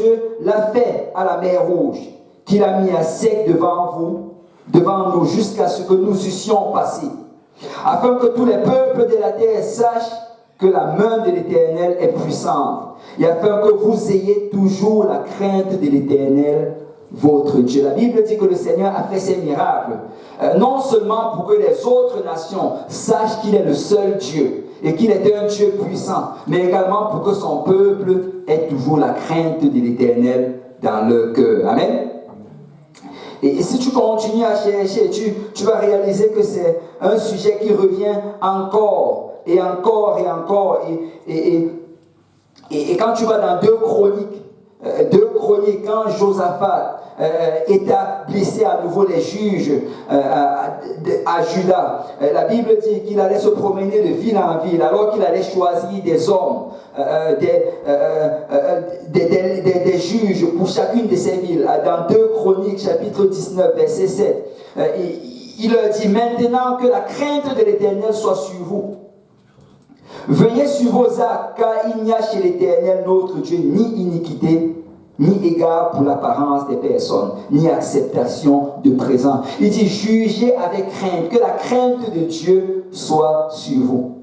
Dieu l'a fait à la mer Rouge, qu'il a mis à sec devant nous, jusqu'à ce que nous eussions passé, afin que tous les peuples de la terre sachent que la main de l'Éternel est puissante, et afin que vous ayez toujours la crainte de l'Éternel, votre Dieu. La Bible dit que le Seigneur a fait ces miracles, non seulement pour que les autres nations sachent qu'il est le seul Dieu, et qu'il est un Dieu puissant, mais également pour que son peuple ait toujours la crainte de l'Éternel dans leur cœur. Amen. Et si tu continues à chercher, tu vas réaliser que c'est un sujet qui revient encore et encore et encore. Et quand tu vas dans 2 Chroniques, quand Josaphat établissait à nouveau les juges à Juda, la Bible dit qu'il allait se promener de ville en ville, alors qu'il allait choisir des hommes, des juges pour chacune de ces villes. Dans 2 Chroniques, chapitre 19, verset 7, il leur dit: maintenant que la crainte de l'Éternel soit sur vous. Veillez sur vos actes, car il n'y a chez l'Éternel notre Dieu ni iniquité, ni égard pour l'apparence des personnes, ni acceptation de présent. Il dit: jugez avec crainte, que la crainte de Dieu soit sur vous.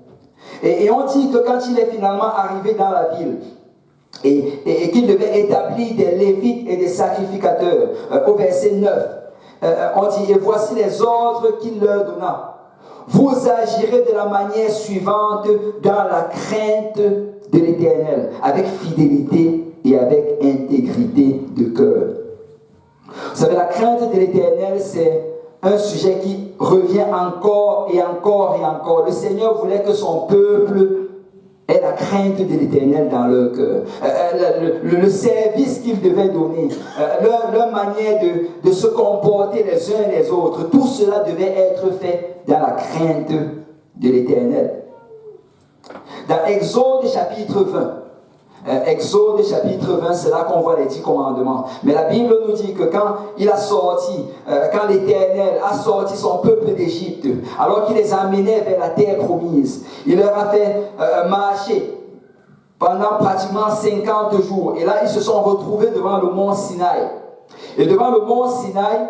Et on dit que quand il est finalement arrivé dans la ville, et qu'il devait établir des lévites et des sacrificateurs, au verset 9, on dit: et voici les ordres qu'il leur donna. Vous agirez de la manière suivante dans la crainte de l'Éternel, avec fidélité et avec intégrité de cœur. Vous savez, la crainte de l'Éternel, c'est un sujet qui revient encore et encore et encore. Le Seigneur voulait que son peuple ait la crainte de l'Éternel dans leur cœur. Le service qu'ils devaient donner, leur manière de se comporter les uns et les autres, tout cela devait être fait dans la crainte de l'Éternel. Dans Exode chapitre 20, c'est là qu'on voit les 10 commandements. Mais la Bible nous dit que quand l'Éternel a sorti son peuple d'Égypte, alors qu'il les amenait vers la terre promise, il leur a fait marcher pendant pratiquement 50 jours. Et là, ils se sont retrouvés devant le mont Sinaï. Et devant le mont Sinaï,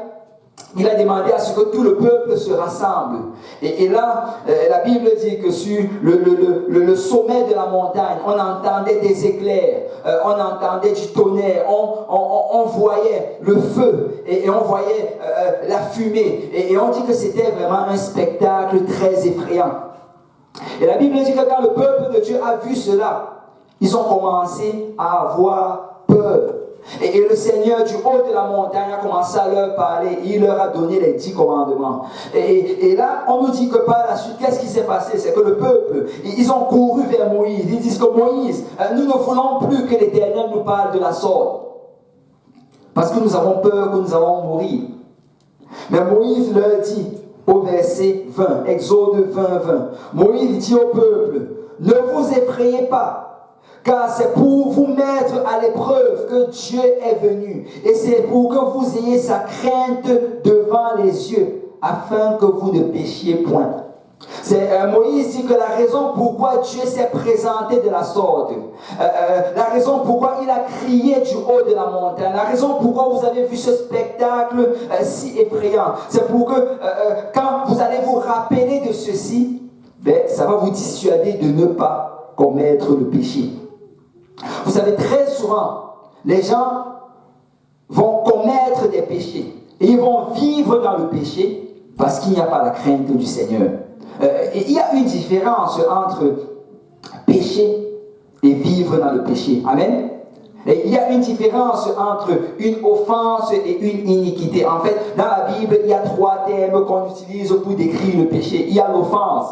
il a demandé à ce que tout le peuple se rassemble. Et là, la Bible dit que sur le sommet de la montagne, on entendait des éclairs, on entendait du tonnerre, on voyait le feu et on voyait la fumée. Et on dit que c'était vraiment un spectacle très effrayant. Et la Bible dit que quand le peuple de Dieu a vu cela, ils ont commencé à avoir peur. Et le Seigneur du haut de la montagne a commencé à leur parler. Il leur a donné les 10 commandements. Et là, on nous dit que par la suite, qu'est-ce qui s'est passé? C'est que le peuple, ils ont couru vers Moïse. Ils disent que Moïse, nous ne voulons plus que l'Éternel nous parle de la sorte. Parce que nous avons peur que nous allons mourir. Mais Moïse leur dit au verset 20, Exode 20, 20, Moïse dit au peuple: ne vous effrayez pas, car c'est pour vous mettre à l'épreuve que Dieu est venu. Et c'est pour que vous ayez sa crainte devant les yeux, afin que vous ne péchiez point. C'est Moïse dit que la raison pourquoi Dieu s'est présenté de la sorte, la raison pourquoi il a crié du haut de la montagne, la raison pourquoi vous avez vu ce spectacle si effrayant, c'est pour que quand vous allez vous rappeler de ceci, ça va vous dissuader de ne pas commettre le péché. Vous savez, très souvent, les gens vont commettre des péchés et ils vont vivre dans le péché parce qu'il n'y a pas la crainte du Seigneur. Et il y a une différence entre pécher et vivre dans le péché. Amen. Et il y a une différence entre une offense et une iniquité. En fait, dans la Bible, il y a 3 termes qu'on utilise pour décrire le péché. Il y a l'offense.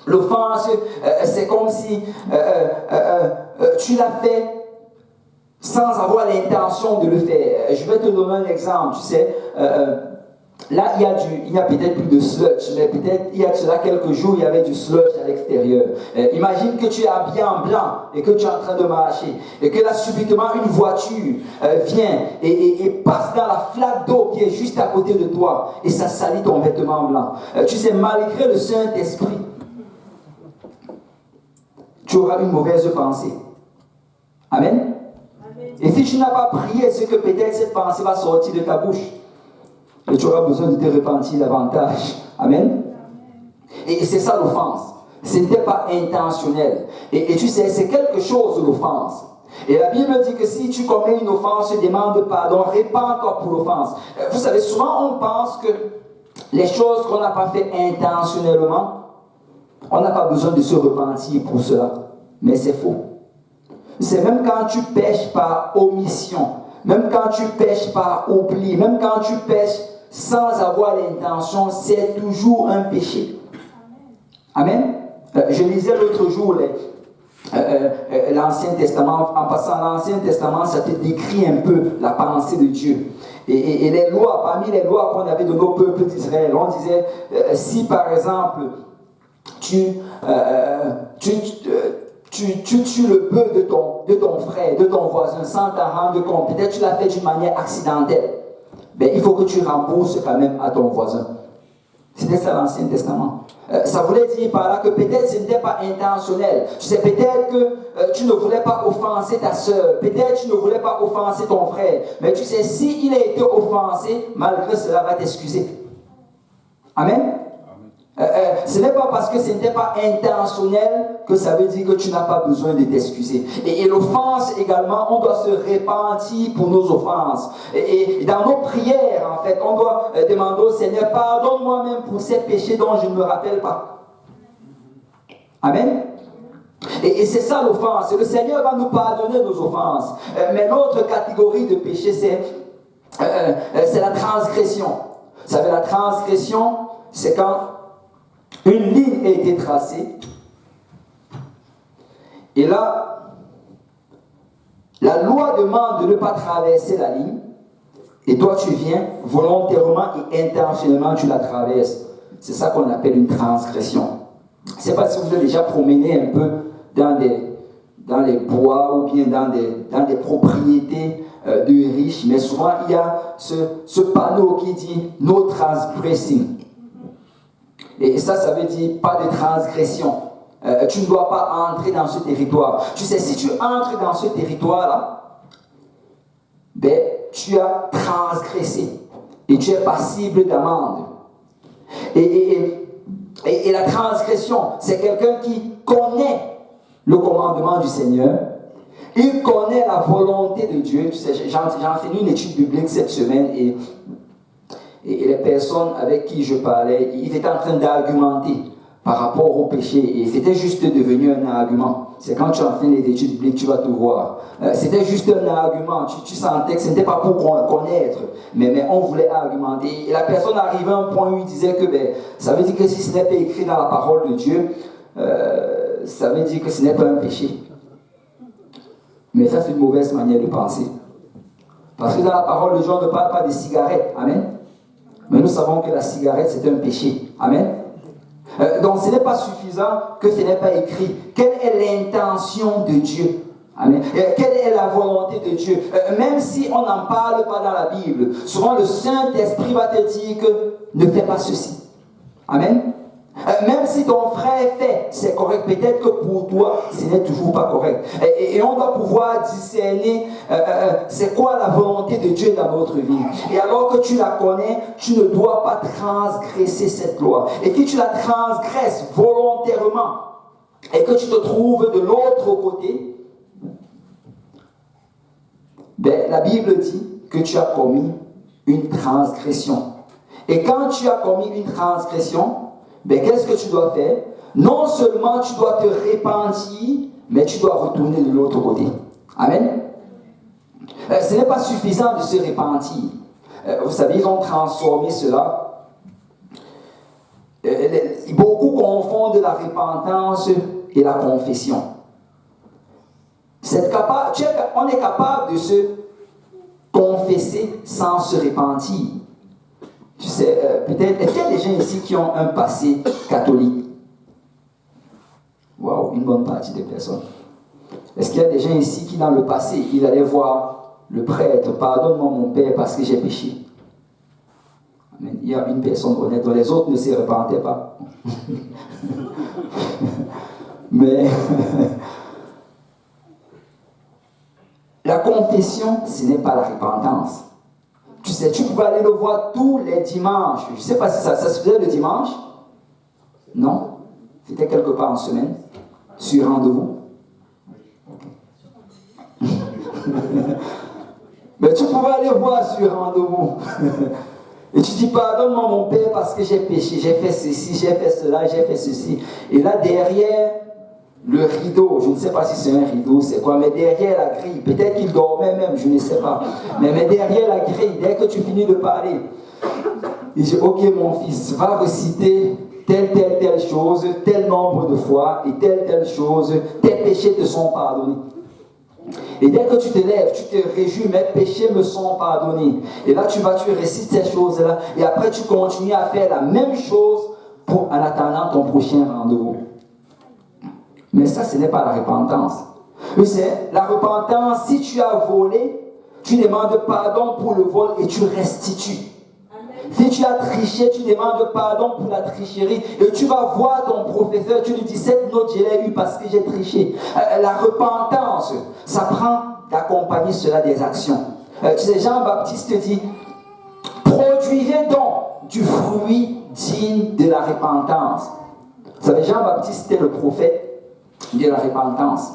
L'offense, c'est comme si tu l'as fait sans avoir l'intention de le faire. Je vais te donner un exemple. Tu sais, là, il y a peut-être plus de sludge, mais peut-être il y a de cela quelques jours, il y avait du sludge à l'extérieur. Imagine que tu es habillé en blanc et que tu es en train de marcher, et que là, subitement, une voiture vient et passe dans la flaque d'eau qui est juste à côté de toi, et ça salit ton vêtement blanc. Tu sais, malgré le Saint-Esprit, tu auras une mauvaise pensée. Amen. Amen. Et si tu n'as pas prié, c'est que peut-être cette pensée va sortir de ta bouche. Et tu auras besoin de te repentir davantage. Amen. Et c'est ça l'offense. Ce n'était pas intentionnel. Et tu sais, c'est quelque chose l'offense. Et la Bible dit que si tu commets une offense, demande pardon, répands-toi pour l'offense. Vous savez, souvent on pense que les choses qu'on n'a pas fait intentionnellement, on n'a pas besoin de se repentir pour cela. Mais c'est faux. C'est même quand tu pèches par omission, même quand tu pèches par oubli, même quand tu pèches sans avoir l'intention, c'est toujours un péché. Amen. Je lisais l'autre jour l'Ancien Testament. En passant, l'Ancien Testament, ça te décrit un peu la pensée de Dieu. Et les lois, parmi les lois qu'on avait de nos peuples d'Israël, on disait, si par exemple, tu tues le bœuf de ton frère, de ton voisin, sans t'en rendre compte, peut-être tu l'as fait d'une manière accidentelle, ben, il faut que tu rembourses quand même à ton voisin. C'était ça l'Ancien Testament. Ça voulait dire par là que peut-être ce n'était pas intentionnel. Tu sais, peut-être que tu ne voulais pas offenser ta soeur. Peut-être que tu ne voulais pas offenser ton frère. Mais tu sais, s'il a été offensé, malgré cela, va t'excuser. Amen. Ce n'est pas parce que ce n'était pas intentionnel que ça veut dire que tu n'as pas besoin de t'excuser. Et l'offense également, on doit se repentir pour nos offenses. Et dans nos prières, en fait, on doit demander au Seigneur, pardonne-moi même pour ces péchés dont je ne me rappelle pas. Amen. Et c'est ça l'offense. Le Seigneur va nous pardonner nos offenses. Mais l'autre catégorie de péché, c'est la transgression. Vous savez, la transgression, c'est quand une ligne a été tracée. Et là, la loi demande de ne pas traverser la ligne. Et toi, tu viens volontairement et intentionnellement, tu la traverses. C'est ça qu'on appelle une transgression. Je ne sais pas si vous avez déjà promené un peu dans les bois ou bien dans des propriétés de riches, mais souvent il y a ce panneau qui dit « No transgressing ». Et ça veut dire pas de transgression. Tu ne dois pas entrer dans ce territoire. Tu sais, si tu entres dans ce territoire-là, ben, tu as transgressé et tu es passible d'amende. Et la transgression, c'est quelqu'un qui connaît le commandement du Seigneur. Il connaît la volonté de Dieu. Tu sais, j'ai fait une étude biblique cette semaine et les personnes avec qui je parlais, ils étaient en train d'argumenter par rapport au péché. Et c'était juste devenu un argument. C'est quand tu as fait les études bibliques, tu vas tout voir. C'était juste un argument. Tu sentais que ce n'était pas pour connaître, mais on voulait argumenter. Et la personne arrivait à un point où il disait que ça veut dire que si ce n'est pas écrit dans la parole de Dieu, ça veut dire que ce n'est pas un péché. Mais ça, c'est une mauvaise manière de penser. Parce que dans la parole de Dieu, on ne parle pas de cigarettes. Amen. Mais nous savons que la cigarette, c'est un péché. Amen. Donc, ce n'est pas suffisant que ce n'est pas écrit. Quelle est l'intention de Dieu? Amen. Quelle est la volonté de Dieu? Même si on n'en parle pas dans la Bible, souvent le Saint-Esprit va te dire que ne fais pas ceci. Amen. Même si ton frère fait, c'est correct. Peut-être que pour toi, ce n'est toujours pas correct. Et on doit pouvoir discerner c'est quoi la volonté de Dieu dans notre vie. Et alors que tu la connais, tu ne dois pas transgresser cette loi. Et si tu la transgresses volontairement et que tu te trouves de l'autre côté, la Bible dit que tu as commis une transgression. Et quand tu as commis une transgression, qu'est-ce que tu dois faire? Non seulement tu dois te repentir, mais tu dois retourner de l'autre côté. Amen. Ce n'est pas suffisant de se repentir. Vous savez, ils ont transformé cela. Beaucoup confondent la repentance et la confession. On est capable de se confesser sans se repentir. Tu sais, peut-être, est-ce qu'il y a des gens ici qui ont un passé catholique? Waouh, une bonne partie des personnes. Est-ce qu'il y a des gens ici qui, dans le passé, ils allaient voir le prêtre, pardonne-moi mon père parce que j'ai péché? Amen. Il y a une personne honnête, dont les autres ne se repentaient pas. Mais La confession, ce n'est pas la repentance. Tu sais, tu pouvais aller le voir tous les dimanches. Je ne sais pas si ça se faisait le dimanche. Non? C'était quelque part en semaine. Sur rendez-vous. Mais tu pouvais aller voir sur rendez-vous. Et tu dis, pardonne-moi mon Père parce que j'ai péché, j'ai fait ceci, j'ai fait cela, j'ai fait ceci. Et là, derrière le rideau, je ne sais pas si c'est un rideau, c'est quoi, mais derrière la grille, peut-être qu'il dormait même, je ne sais pas. Mais derrière la grille, dès que tu finis de parler, il dit, ok mon fils, va reciter telle chose, tel nombre de fois, et telle chose, tes péchés te sont pardonnés. Et dès que tu te lèves, tu te réjouis, mes péchés me sont pardonnés. Et là, tu récites ces choses-là, et après tu continues à faire la même chose en attendant ton prochain rendez-vous. Mais ça, ce n'est pas la repentance. C'est la repentance, si tu as volé, tu demandes pardon pour le vol et tu restitues. Si tu as triché, tu demandes pardon pour la tricherie et tu vas voir ton professeur, tu lui dis cette note je l'ai eue parce que j'ai triché. La repentance, ça prend d'accompagner cela des actions. Tu sais, Jean-Baptiste dit, produisez donc du fruit digne de la repentance. Vous savez, Jean-Baptiste était le prophète de la repentance.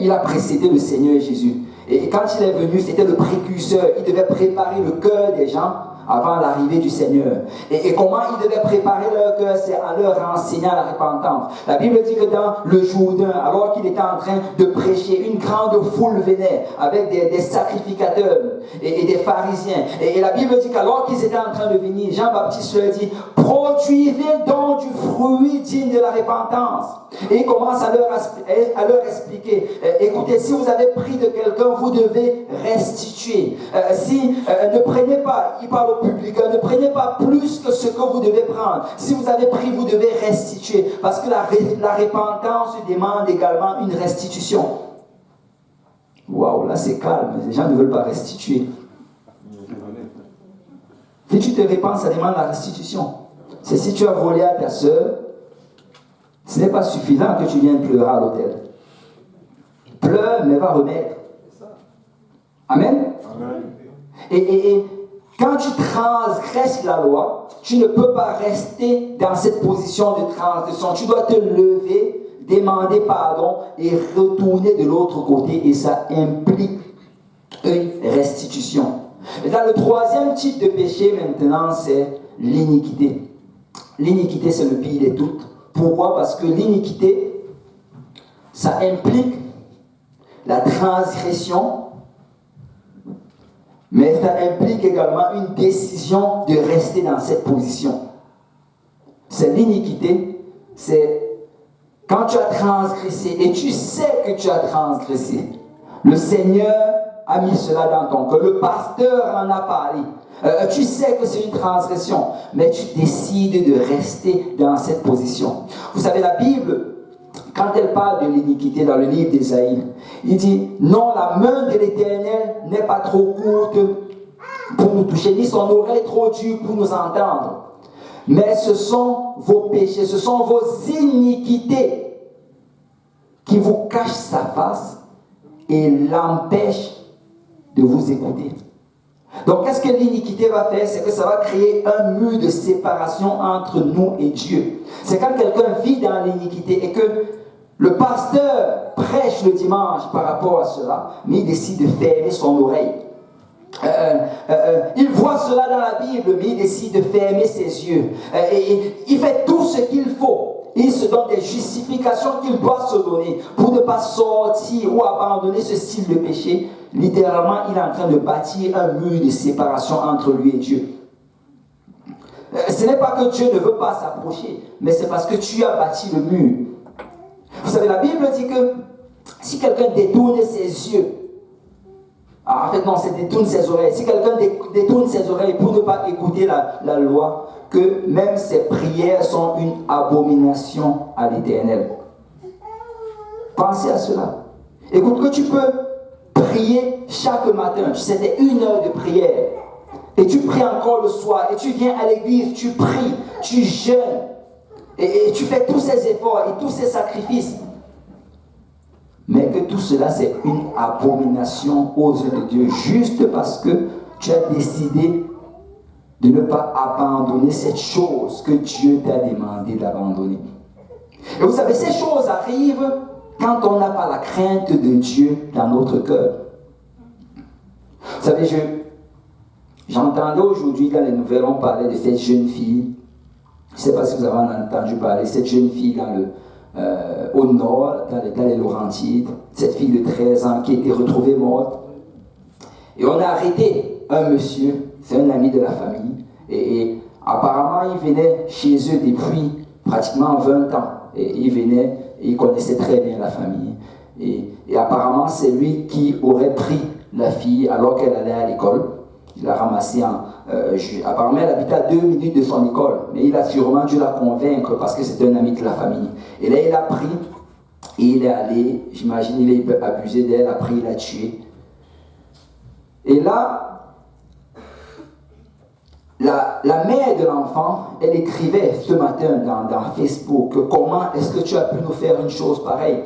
Il a précédé le Seigneur Jésus. Et quand il est venu, c'était le précurseur. Il devait préparer le cœur des gens avant l'arrivée du Seigneur. Et comment il devait préparer leur cœur, c'est en leur enseignant la repentance. La Bible dit que dans le Jourdain, alors qu'il était en train de prêcher, une grande foule venait avec des sacrificateurs et des pharisiens. Et la Bible dit qu'alors qu'ils étaient en train de venir, Jean-Baptiste leur dit, produisez donc du fruit digne de la repentance. Et il commence à leur expliquer, écoutez, si vous avez pris de quelqu'un, vous devez restituer. Ne prenez pas, il parle au public, ne prenez pas plus que ce que vous devez prendre. Si vous avez pris, vous devez restituer. Parce que la repentance demande également une restitution. Waouh, là c'est calme, les gens ne veulent pas restituer. Si tu te repens, ça demande la restitution. C'est si tu as volé à ta soeur, ce n'est pas suffisant que tu viennes pleurer à l'hôtel. Pleure, mais va remettre. Amen. Amen. Et quand tu transgresses la loi, tu ne peux pas rester dans cette position de transgression. Tu dois te lever, demander pardon et retourner de l'autre côté. Et ça implique une restitution. Et dans le troisième type de péché maintenant, c'est l'iniquité. L'iniquité, c'est le pire de toutes. Pourquoi? Parce que l'iniquité, ça implique la transgression, mais ça implique également une décision de rester dans cette position. C'est l'iniquité, c'est quand tu as transgressé et tu sais que tu as transgressé. Le Seigneur a mis cela dans ton cœur, le pasteur en a parlé. Tu sais que c'est une transgression, mais tu décides de rester dans cette position. Vous savez, la Bible, quand elle parle de l'iniquité dans le livre d'Ésaïe, il dit, non, la main de l'Éternel n'est pas trop courte pour nous toucher, ni son oreille trop dure pour nous entendre. Mais ce sont vos péchés, ce sont vos iniquités qui vous cachent sa face et l'empêchent de vous écouter. Donc, qu'est-ce que l'iniquité va faire? C'est que ça va créer un mur de séparation entre nous et Dieu. C'est quand quelqu'un vit dans l'iniquité et que le pasteur prêche le dimanche par rapport à cela, mais il décide de fermer son oreille. Il voit cela dans la Bible, mais il décide de fermer ses yeux. Et il fait tout ce qu'il faut. Il se donne des justifications qu'il doit se donner pour ne pas sortir ou abandonner ce style de péché. Littéralement, il est en train de bâtir un mur de séparation entre lui et Dieu. Ce n'est pas que Dieu ne veut pas s'approcher, mais c'est parce que tu as bâti le mur. Vous savez, la Bible dit que si quelqu'un détourne ses yeux, en fait non, c'est détourne ses oreilles. Si quelqu'un détourne ses oreilles pour ne pas écouter la loi, que même ses prières sont une abomination à l'Éternel. Pensez à cela. Écoute, que tu peux prier chaque matin, tu sais, c'est 1 heure de prière, et tu pries encore le soir, et tu viens à l'église, tu pries, tu jeûnes, et tu fais tous ces efforts et tous ces sacrifices. mais que tout cela c'est une abomination aux yeux de Dieu, juste parce que tu as décidé de ne pas abandonner cette chose que Dieu t'a demandé d'abandonner. Et vous savez, ces choses arrivent quand on n'a pas la crainte de Dieu dans notre cœur. Vous savez, j'entendais aujourd'hui dans les nouvelles, on parlait de cette jeune fille. Je ne sais pas si vous avez entendu parler, cette jeune fille au nord, dans les Laurentides, cette fille de 13 ans qui a été retrouvée morte. Et on a arrêté un monsieur, c'est un ami de la famille, et apparemment il venait chez eux depuis pratiquement 20 ans. Et il venait, et il connaissait très bien la famille. Et apparemment c'est lui qui aurait pris la fille alors qu'elle allait à l'école. Il l'a ramassée apparemment elle habitait à 2 minutes de son école, mais il a sûrement dû la convaincre parce que c'était un ami de la famille. Et là il l'a pris, et il est allé, j'imagine il a abusé d'elle, après il l'a tuée. Et là, la mère de l'enfant, elle écrivait ce matin dans Facebook comment est-ce que tu as pu nous faire une chose pareille,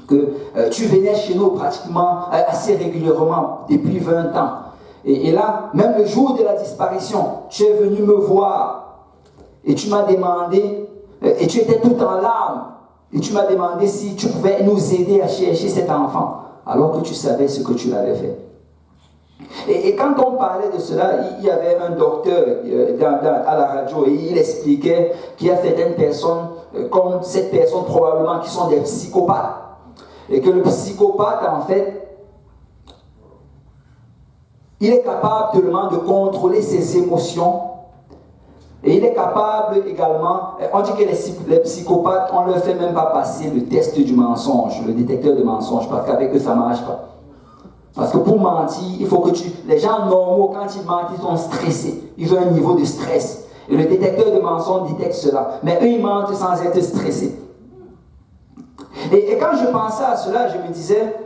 que tu venais chez nous pratiquement assez régulièrement depuis 20 ans. Et là, même le jour de la disparition, tu es venu me voir et tu m'as demandé, et tu étais tout en larmes, et tu m'as demandé si tu pouvais nous aider à chercher cet enfant, alors que tu savais ce que tu l'avais fait. Et quand on parlait de cela, il y avait un docteur à la radio et il expliquait qu'il y a certaines personnes, comme cette personne probablement, qui sont des psychopathes. Et que le psychopathe, en fait, il est capable tellement de contrôler ses émotions. Et il est capable également, on dit que les psychopathes, on ne leur fait même pas passer le test du mensonge, le détecteur de mensonges, parce qu'avec eux, ça ne marche pas. Parce que pour mentir, il faut que les gens normaux, quand ils mentent, ils sont stressés. Ils ont un niveau de stress. Et le détecteur de mensonges détecte cela. Mais eux, ils mentent sans être stressés. Et quand je pensais à cela, je me disais,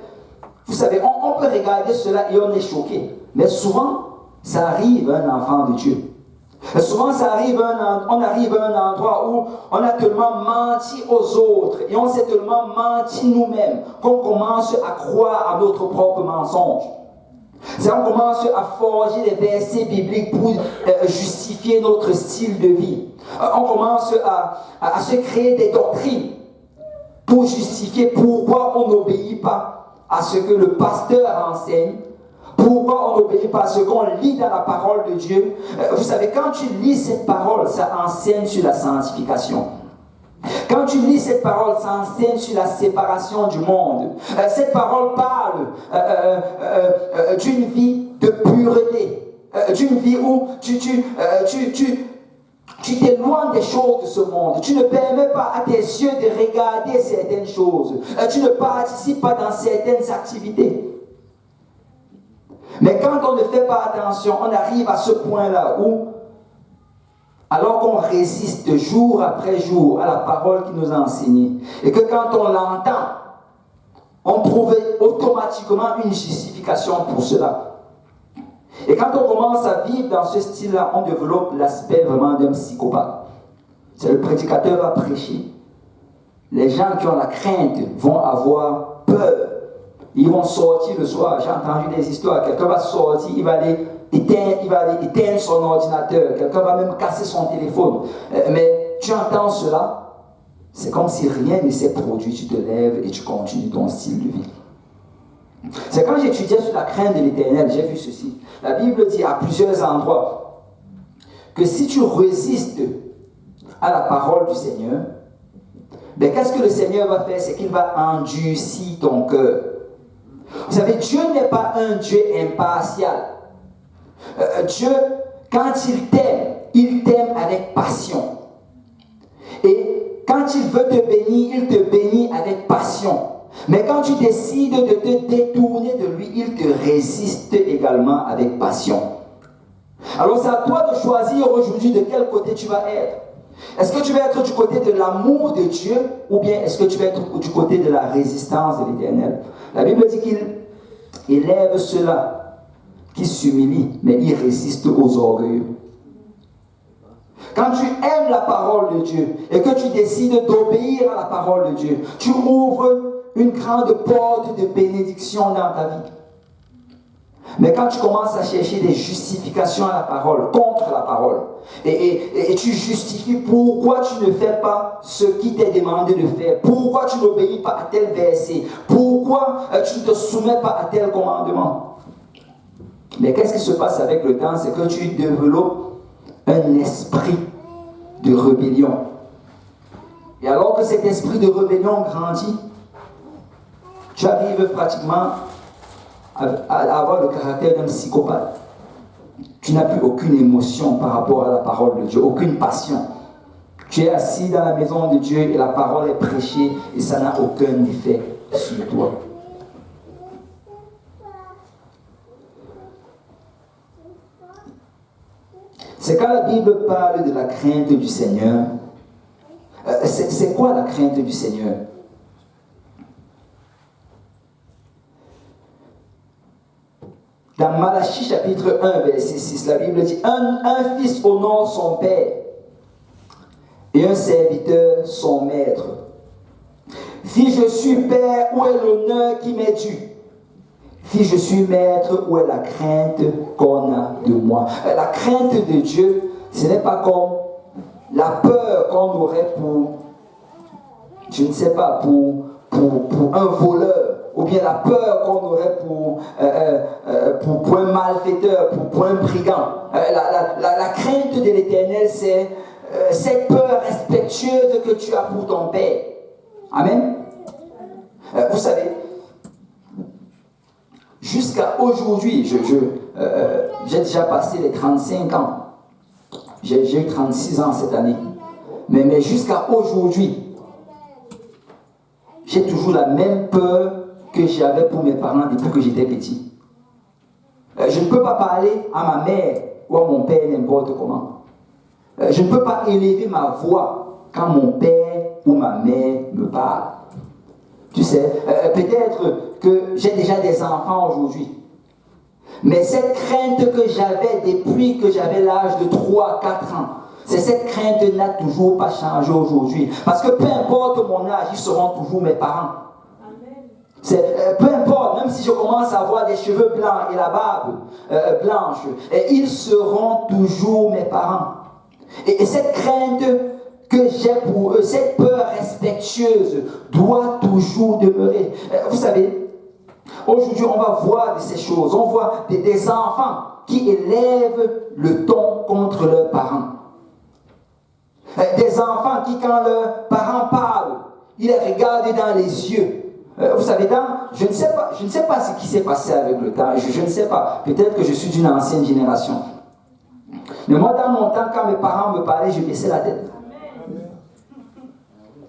vous savez, on peut regarder cela et on est choqué. Mais souvent, ça arrive à un enfant de Dieu. Et souvent, on arrive à un endroit où on a tellement menti aux autres et on s'est tellement menti nous-mêmes qu'on commence à croire à notre propre mensonge. On commence à forger des versets bibliques pour justifier notre style de vie. On commence à se créer des doctrines pour justifier pourquoi on n'obéit pas à ce que le pasteur enseigne. Pourquoi on n'obéit pas à ce qu'on lit dans la parole de Dieu? Vous savez, quand tu lis cette parole, ça enseigne sur la sanctification. Quand tu lis cette parole, ça enseigne sur la séparation du monde. Cette parole parle d'une vie de pureté, d'une vie où tu t'éloignes des choses de ce monde. Tu ne permets pas à tes yeux de regarder certaines choses. Tu ne participes pas dans certaines activités. Mais quand on ne fait pas attention, on arrive à ce point-là où, alors qu'on résiste jour après jour à la parole qui nous a enseigné, et que quand on l'entend, on trouve automatiquement une justification pour cela. Et quand on commence à vivre dans ce style-là, on développe l'aspect vraiment d'un psychopathe. C'est le prédicateur va prêcher. Les gens qui ont la crainte vont avoir peur. Ils vont sortir le soir. J'ai entendu des histoires. Quelqu'un va sortir, il va aller éteindre son ordinateur. Quelqu'un va même casser son téléphone. Mais tu entends cela, c'est comme si rien ne s'est produit. Tu te lèves et tu continues ton style de vie. C'est quand j'étudiais sur la crainte de l'Éternel, j'ai vu ceci. La Bible dit à plusieurs endroits que si tu résistes à la parole du Seigneur, ben qu'est-ce que le Seigneur va faire? C'est qu'il va endurcir ton cœur. Vous savez, Dieu n'est pas un Dieu impartial. Dieu, quand il t'aime avec passion. Et quand il veut te bénir, il te bénit avec passion. Mais quand tu décides de te détourner de lui, il te résiste également avec passion. Alors c'est à toi de choisir aujourd'hui de quel côté tu vas être. Est-ce que tu vas être du côté de l'amour de Dieu ou bien est-ce que tu vas être du côté de la résistance de l'Éternel? La Bible dit qu'il élève ceux-là qui s'humilient, mais il résiste aux orgueilleux. Quand tu aimes la parole de Dieu et que tu décides d'obéir à la parole de Dieu, tu ouvres une grande porte de bénédiction dans ta vie. Mais quand tu commences à chercher des justifications à la parole, contre la parole, et tu justifies pourquoi tu ne fais pas ce qui t'est demandé de faire, pourquoi tu n'obéis pas à tel verset, pourquoi tu ne te soumets pas à tel commandement. Mais qu'est-ce qui se passe avec le temps? C'est que tu développes un esprit de rébellion. Et alors que cet esprit de rébellion grandit, tu arrives pratiquement à avoir le caractère d'un psychopathe. Tu n'as plus aucune émotion par rapport à la parole de Dieu, aucune passion. Tu es assis dans la maison de Dieu et la parole est prêchée et ça n'a aucun effet sur toi. C'est quand la Bible parle de la crainte du Seigneur. C'est quoi la crainte du Seigneur? Dans Malachie chapitre 1, verset 6, la Bible dit: un fils honore son père et un serviteur son maître. Si je suis père, où est l'honneur qui m'est dû? Si je suis maître, où est la crainte qu'on a de moi? La crainte de Dieu, ce n'est pas comme la peur qu'on aurait pour, je ne sais pas, pour un voleur, ou bien la peur qu'on aurait pour un malfaiteur, pour un brigand. La crainte de l'Éternel, c'est cette peur respectueuse que tu as pour ton Père. Amen. Vous savez, jusqu'à aujourd'hui, j'ai déjà passé les 35 ans. J'ai eu 36 ans cette année. Mais jusqu'à aujourd'hui, j'ai toujours la même peur que j'avais pour mes parents depuis que j'étais petit. Je ne peux pas parler à ma mère ou à mon père n'importe comment. Je ne peux pas élever ma voix quand mon père ou ma mère me parle. Tu sais, peut-être que j'ai déjà des enfants aujourd'hui. Mais cette crainte que j'avais depuis que j'avais l'âge de 3-4 ans, cette crainte n'a toujours pas changé aujourd'hui. Parce que peu importe mon âge, ils seront toujours mes parents. Peu importe, même si je commence à avoir des cheveux blancs et la barbe blanche, ils seront toujours mes parents. Et cette crainte que j'ai pour eux, cette peur respectueuse doit toujours demeurer. Vous savez, aujourd'hui on va voir de ces choses. On voit des enfants qui élèvent le ton contre leurs parents. Des enfants qui, quand leurs parents parlent, ils les regardent dans les yeux. Vous savez, je ne sais pas ce qui s'est passé avec le temps. Je ne sais pas. Peut-être que je suis d'une ancienne génération. Mais moi, dans mon temps, quand mes parents me parlaient, je baissais la tête.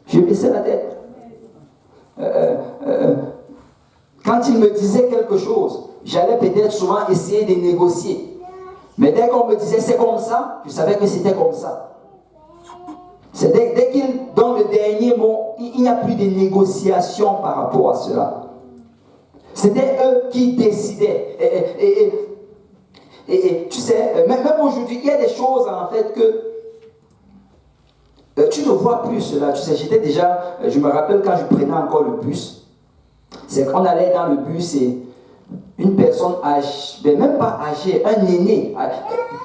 Je baissais la tête. Quand ils me disaient quelque chose, j'allais peut-être souvent essayer de négocier. Mais dès qu'on me disait c'est comme ça, je savais que c'était comme ça. C'est dès qu'ils donnent le dernier mot, il n'y a plus de négociation par rapport à cela. C'était eux qui décidaient. Et tu sais, même aujourd'hui, il y a des choses en fait que tu ne vois plus cela. Tu sais, je me rappelle quand je prenais encore le bus, c'est qu'on allait dans le bus et une personne âgée, même pas âgée, un aîné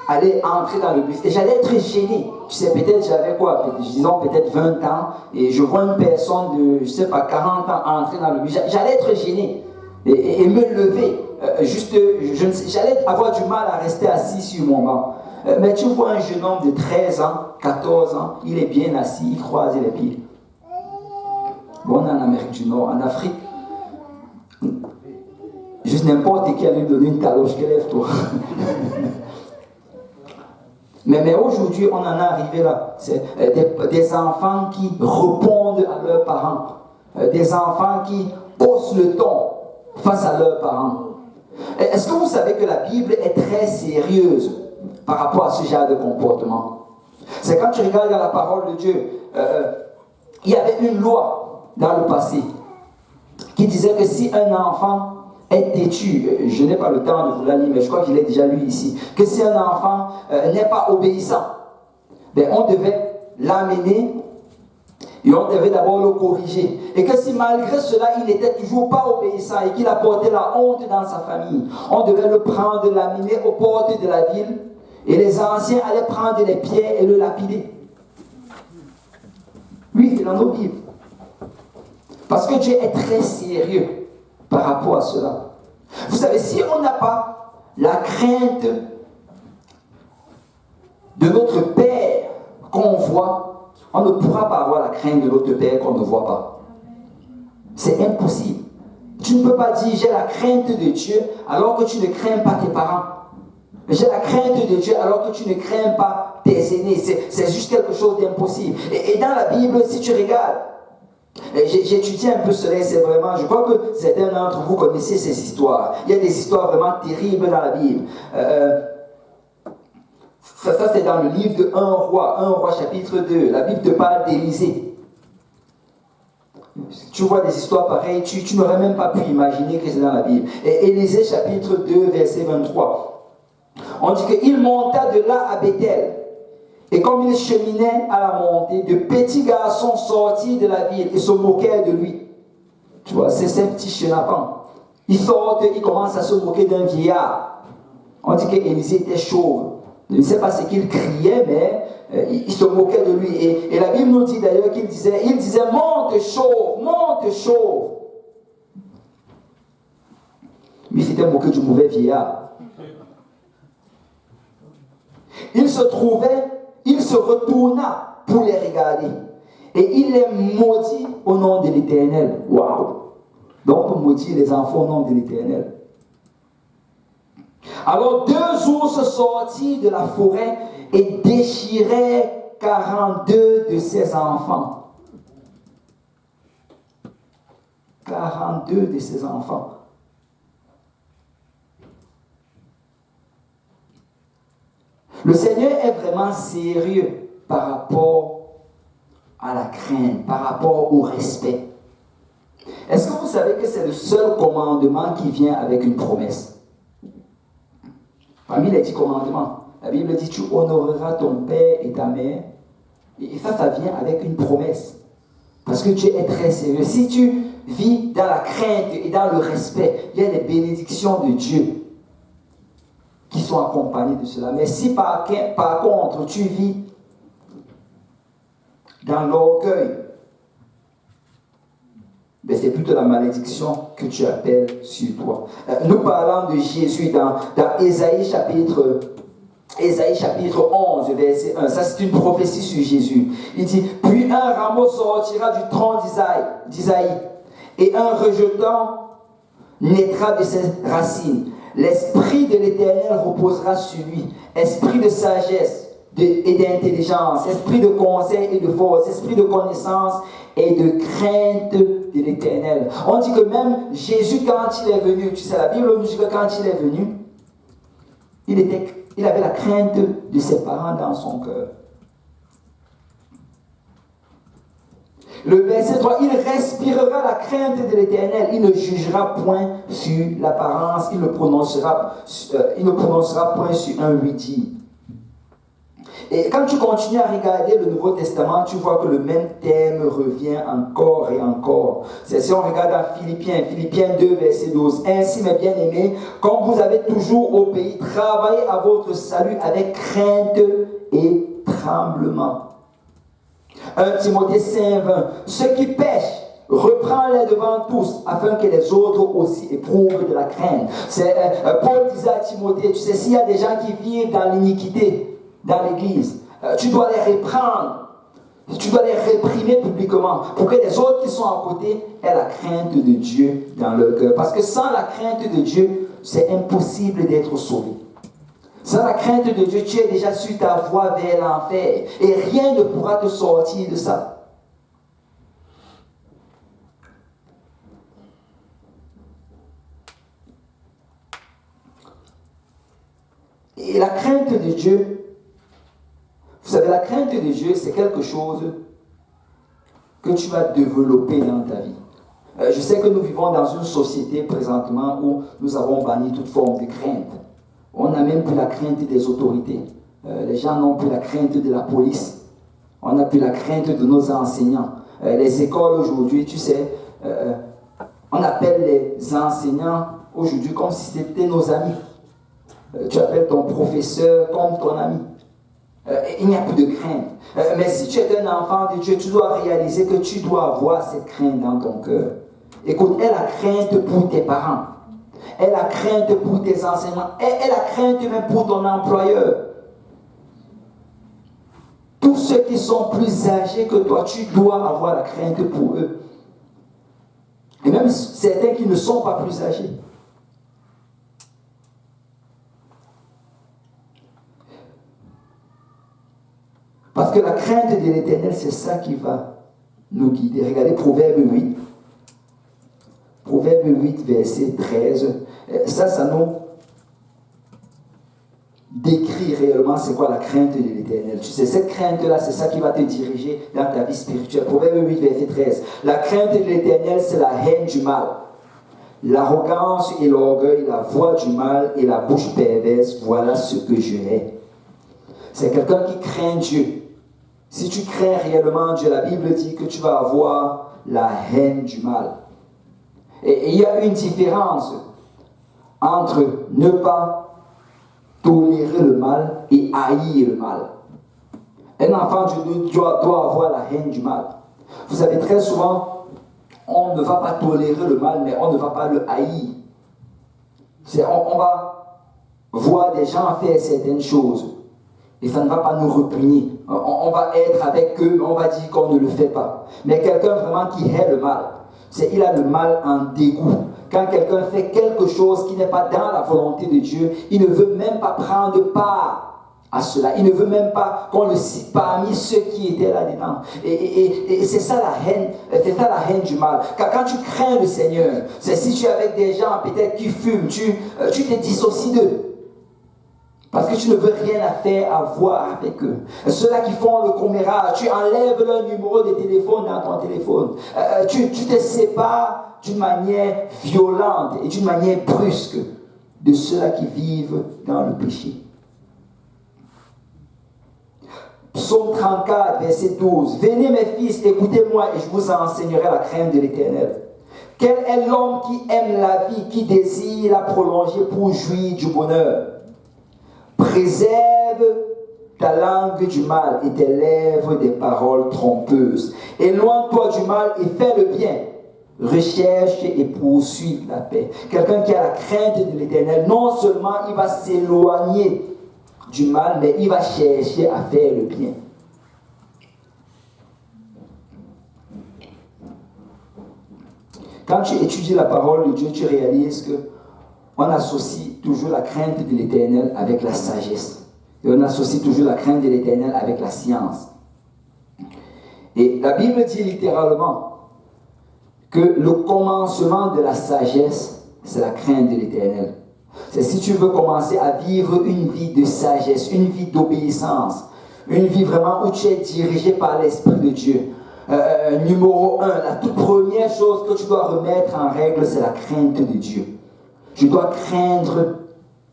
allait entrer dans le bus et j'allais être gêné. Tu sais, peut-être j'avais quoi, disons peut-être 20 ans et je vois une personne de, je sais pas, 40 ans entrer dans le bus. J'allais être gêné et me lever. J'allais avoir du mal à rester assis sur mon banc. Mais tu vois un jeune homme de 13 ans, 14 ans, il est bien assis, il croise les pieds. Bon, on est en Amérique du Nord, en Afrique. Juste n'importe qui a lui donné une taloche, que lève-toi. mais aujourd'hui, on en est arrivé là. C'est des enfants qui répondent à leurs parents. Des enfants qui haussent le ton face à leurs parents. Est-ce que vous savez que la Bible est très sérieuse par rapport à ce genre de comportement? C'est quand tu regardes dans la parole de Dieu, il y avait une loi dans le passé qui disait que si un enfant est têtu, je n'ai pas le temps de vous la lire, mais je crois que je l'ai déjà lu ici, que si un enfant n'est pas obéissant, on devait l'amener Et on devait d'abord le corriger. Et que si malgré cela, il n'était toujours pas obéissant et qu'il apportait la honte dans sa famille, on devait le prendre, l'amener aux portes de la ville. Et les anciens allaient prendre les pierres et le lapider. Oui, c'est dans nos Bibles. Parce que Dieu est très sérieux par rapport à cela. Vous savez, si on n'a pas la crainte de notre Père qu'on voit, on ne pourra pas avoir la crainte de notre Père qu'on ne voit pas. C'est impossible. Tu ne peux pas dire j'ai la crainte de Dieu alors que tu ne crains pas tes parents. J'ai la crainte de Dieu alors que tu ne crains pas tes aînés. C'est juste quelque chose d'impossible. Et dans la Bible, si tu regardes, j'étudie un peu cela, c'est vraiment, je crois que certains d'entre vous connaissez ces histoires. Il y a des histoires vraiment terribles dans la Bible. Ça c'est dans le livre de 1 roi chapitre 2. La Bible te parle d'Élisée. Tu vois des histoires pareilles, tu n'aurais même pas pu imaginer que c'est dans la Bible. Et Élisée chapitre 2, verset 23. On dit qu'il monta de là à Bethel. Et comme il cheminait à la montée, de petits garçons sortis de la ville et se moquaient de lui. Tu vois, c'est ces petits chenapans. Ils sortent, ils commencent à se moquer d'un vieillard. On dit qu'Élisée était chauve. Je ne sais pas ce qu'il criait, mais il se moquait de lui. Et la Bible nous dit d'ailleurs qu'il disait, monte chauve, monte chauve. Mais il s'était moqué du mauvais vieillard. Il se retourna pour les regarder. Et il les maudit au nom de l'Éternel. Waouh! Donc, on maudit les enfants au nom de l'Éternel. Alors, 2 ours sortirent de la forêt et déchirèrent 42 de ses enfants. 42 de ses enfants. Le Seigneur est vraiment sérieux par rapport à la crainte, par rapport au respect. Est-ce que vous savez que c'est le seul commandement qui vient avec une promesse? Parmi les 10 commandements, la Bible dit tu honoreras ton père et ta mère. Et ça vient avec une promesse. Parce que Dieu est très sérieux. Si tu vis dans la crainte et dans le respect, il y a des bénédictions de Dieu qui sont accompagnés de cela. Mais si par contre tu vis dans l'orgueil, ben c'est plutôt la malédiction que tu appelles sur toi. Nous parlons de Jésus dans Ésaïe chapitre 11, verset 1. Ça c'est une prophétie sur Jésus. Il dit, puis un rameau sortira du tronc d'Isaïe, et un rejeton naîtra de ses racines. L'esprit de l'Éternel reposera sur lui, esprit de sagesse et d'intelligence, esprit de conseil et de force, esprit de connaissance et de crainte de l'Éternel. On dit que même Jésus, quand il est venu, tu sais, la Bible nous dit que quand il est venu, il avait la crainte de ses parents dans son cœur. Le verset 3, il respirera la crainte de l'Éternel, il ne jugera point sur l'apparence, il ne prononcera point sur un oui-dire. Et quand tu continues à regarder le Nouveau Testament, tu vois que le même thème revient encore et encore. C'est si on regarde dans Philippiens 2, verset 12. Ainsi, mes bien-aimés, comme vous avez toujours obéi, travaillez à votre salut avec crainte et tremblement. 1 Timothée 5, 20. Ceux qui pêchent, reprends-les devant tous, afin que les autres aussi éprouvent de la crainte. Paul disait à Timothée, tu sais, s'il y a des gens qui vivent dans l'iniquité, dans l'église, tu dois les reprendre, tu dois les réprimer publiquement, pour que les autres qui sont à côté aient la crainte de Dieu dans leur cœur. Parce que sans la crainte de Dieu, c'est impossible d'être sauvé. Sans la crainte de Dieu, tu es déjà sur ta voie vers l'enfer. Et rien ne pourra te sortir de ça. Et la crainte de Dieu, vous savez, la crainte de Dieu, c'est quelque chose que tu vas développer dans ta vie. Je sais que nous vivons dans une société présentement où nous avons banni toute forme de crainte. On n'a même plus la crainte des autorités. Les gens n'ont plus la crainte de la police. On n'a plus la crainte de nos enseignants. les écoles aujourd'hui, tu sais, on appelle les enseignants aujourd'hui comme si c'était nos amis. Tu appelles ton professeur comme ton ami. Il n'y a plus de crainte. Mais si tu es un enfant de Dieu, tu dois réaliser que tu dois avoir cette crainte dans ton cœur. Écoute, aie la crainte pour tes parents. Aie la crainte pour tes enseignants. Aie la crainte même pour ton employeur. Tous ceux qui sont plus âgés que toi, tu dois avoir la crainte pour eux. Et même certains qui ne sont pas plus âgés. Parce que la crainte de l'Éternel, c'est ça qui va nous guider. Regardez Proverbe 8. Proverbe 8, verset 13. Ça nous décrit réellement c'est quoi la crainte de l'Éternel. Tu sais, cette crainte-là, c'est ça qui va te diriger dans ta vie spirituelle. Proverbe 8, verset 13. La crainte de l'Éternel, c'est la haine du mal. L'arrogance et l'orgueil, la voix du mal et la bouche perverse, voilà ce que je hais. C'est quelqu'un qui craint Dieu. Si tu crains réellement Dieu, la Bible dit que tu vas avoir la haine du mal. Et il y a une différence entre ne pas tolérer le mal et haïr le mal. Un enfant de Dieu doit avoir la haine du mal. Vous savez, très souvent, on ne va pas tolérer le mal, mais on ne va pas le haïr. On va voir des gens faire certaines choses. Et ça ne va pas nous répugner. On va être avec eux, mais on va dire qu'on ne le fait pas. Mais quelqu'un vraiment qui hait le mal, il a le mal en dégoût. Quand quelqu'un fait quelque chose qui n'est pas dans la volonté de Dieu, il ne veut même pas prendre part à cela. Il ne veut même pas qu'on le cite parmi ceux qui étaient là-dedans. Et c'est ça la haine, c'est ça la haine du mal. Quand tu crains le Seigneur, c'est si tu es avec des gens peut-être qui fument, tu te dissocies d'eux. Parce que tu ne veux rien à voir avec eux. Ceux-là qui font le commérage, tu enlèves leur numéro de téléphone dans ton téléphone. Tu te sépares d'une manière violente et d'une manière brusque de ceux-là qui vivent dans le péché. Psaume 34, verset 12. Venez mes fils, écoutez-moi et je vous enseignerai la crainte de l'Éternel. Quel est l'homme qui aime la vie, qui désire la prolonger pour jouir du bonheur? Préserve ta langue du mal et tes lèvres des paroles trompeuses. Éloigne-toi du mal et fais le bien. Recherche et poursuis la paix. Quelqu'un qui a la crainte de l'Éternel, non seulement il va s'éloigner du mal, mais il va chercher à faire le bien. Quand tu étudies la parole de Dieu, tu réalises que on associe toujours la crainte de l'Éternel avec la sagesse. Et on associe toujours la crainte de l'Éternel avec la science. Et la Bible dit littéralement que le commencement de la sagesse, c'est la crainte de l'Éternel. C'est si tu veux commencer à vivre une vie de sagesse, une vie d'obéissance, une vie vraiment où tu es dirigé par l'Esprit de Dieu. Numéro 1, la toute première chose que tu dois remettre en règle, c'est la crainte de Dieu. Je dois craindre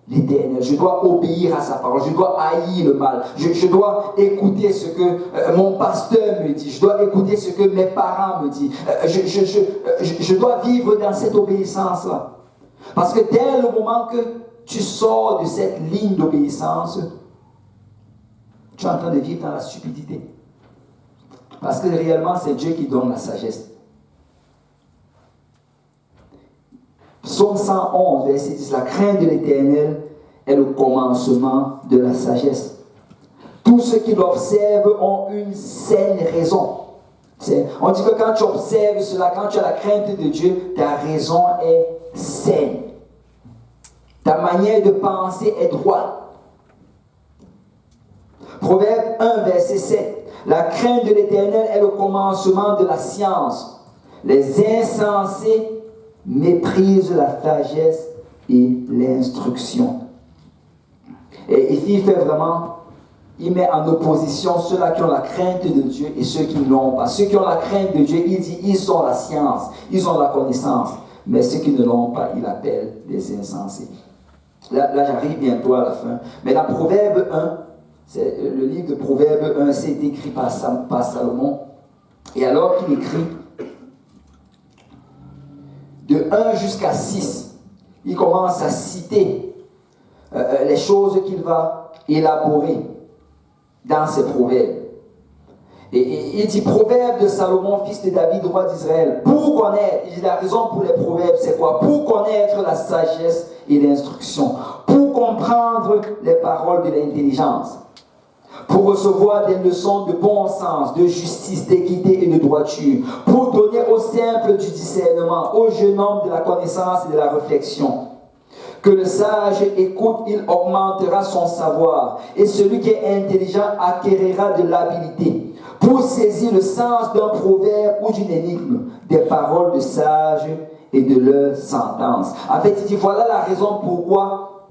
l'Éternel, je dois obéir à sa parole, je dois haïr le mal, je dois écouter ce que mon pasteur me dit, je dois écouter ce que mes parents me disent, je dois vivre dans cette obéissance-là. Parce que dès le moment que tu sors de cette ligne d'obéissance, tu es en train de vivre dans la stupidité. Parce que réellement, c'est Dieu qui donne la sagesse. Psaume 111, verset 10, la crainte de l'Éternel est le commencement de la sagesse. Tous ceux qui l'observent ont une saine raison. On dit que quand tu observes cela, quand tu as la crainte de Dieu, ta raison est saine. Ta manière de penser est droite. Proverbe 1, verset 7. La crainte de l'Éternel est le commencement de la science. Les insensés méprisent la sagesse et l'instruction. Et ici, il met en opposition ceux-là qui ont la crainte de Dieu et ceux qui ne l'ont pas. Ceux qui ont la crainte de Dieu, il dit, ils ont la science, ils ont la connaissance. Mais ceux qui ne l'ont pas, il appelle des insensés. Là, j'arrive bientôt à la fin. Mais dans Proverbe 1, le livre de Proverbe 1, c'est écrit par Salomon. Et alors qu'il écrit, de 1 jusqu'à 6, il commence à citer les choses qu'il va élaborer dans ses proverbes. Et il dit, proverbe de Salomon, fils de David, roi d'Israël, pour connaître, il dit la raison pour les proverbes, c'est quoi? Pour connaître la sagesse et l'instruction, pour comprendre les paroles de l'intelligence, pour recevoir des leçons de bon sens, de justice, d'équité et de droiture, pour donner aux simples du discernement, aux jeunes hommes de la connaissance et de la réflexion. Que le sage écoute, il augmentera son savoir, et celui qui est intelligent acquérera de l'habileté, pour saisir le sens d'un proverbe ou d'une énigme, des paroles de sages et de leurs sentences. En fait, il dit, voilà la raison pourquoi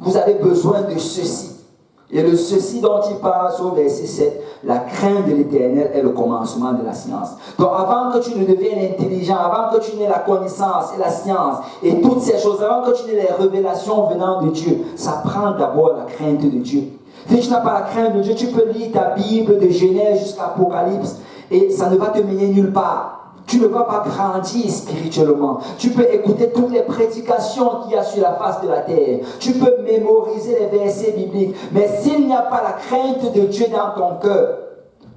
vous avez besoin de ceci. Et le ceci dont il parle sur le verset 7, la crainte de l'Éternel est le commencement de la science. Donc avant que tu ne deviennes intelligent, avant que tu n'aies la connaissance et la science et toutes ces choses, avant que tu n'aies les révélations venant de Dieu, ça prend d'abord la crainte de Dieu. Si tu n'as pas la crainte de Dieu, tu peux lire ta Bible de Genèse jusqu'à Apocalypse et ça ne va te mener nulle part. Tu ne vas pas grandir spirituellement. Tu peux écouter toutes les prédications qu'il y a sur la face de la terre. Tu peux mémoriser les versets bibliques. Mais s'il n'y a pas la crainte de Dieu dans ton cœur,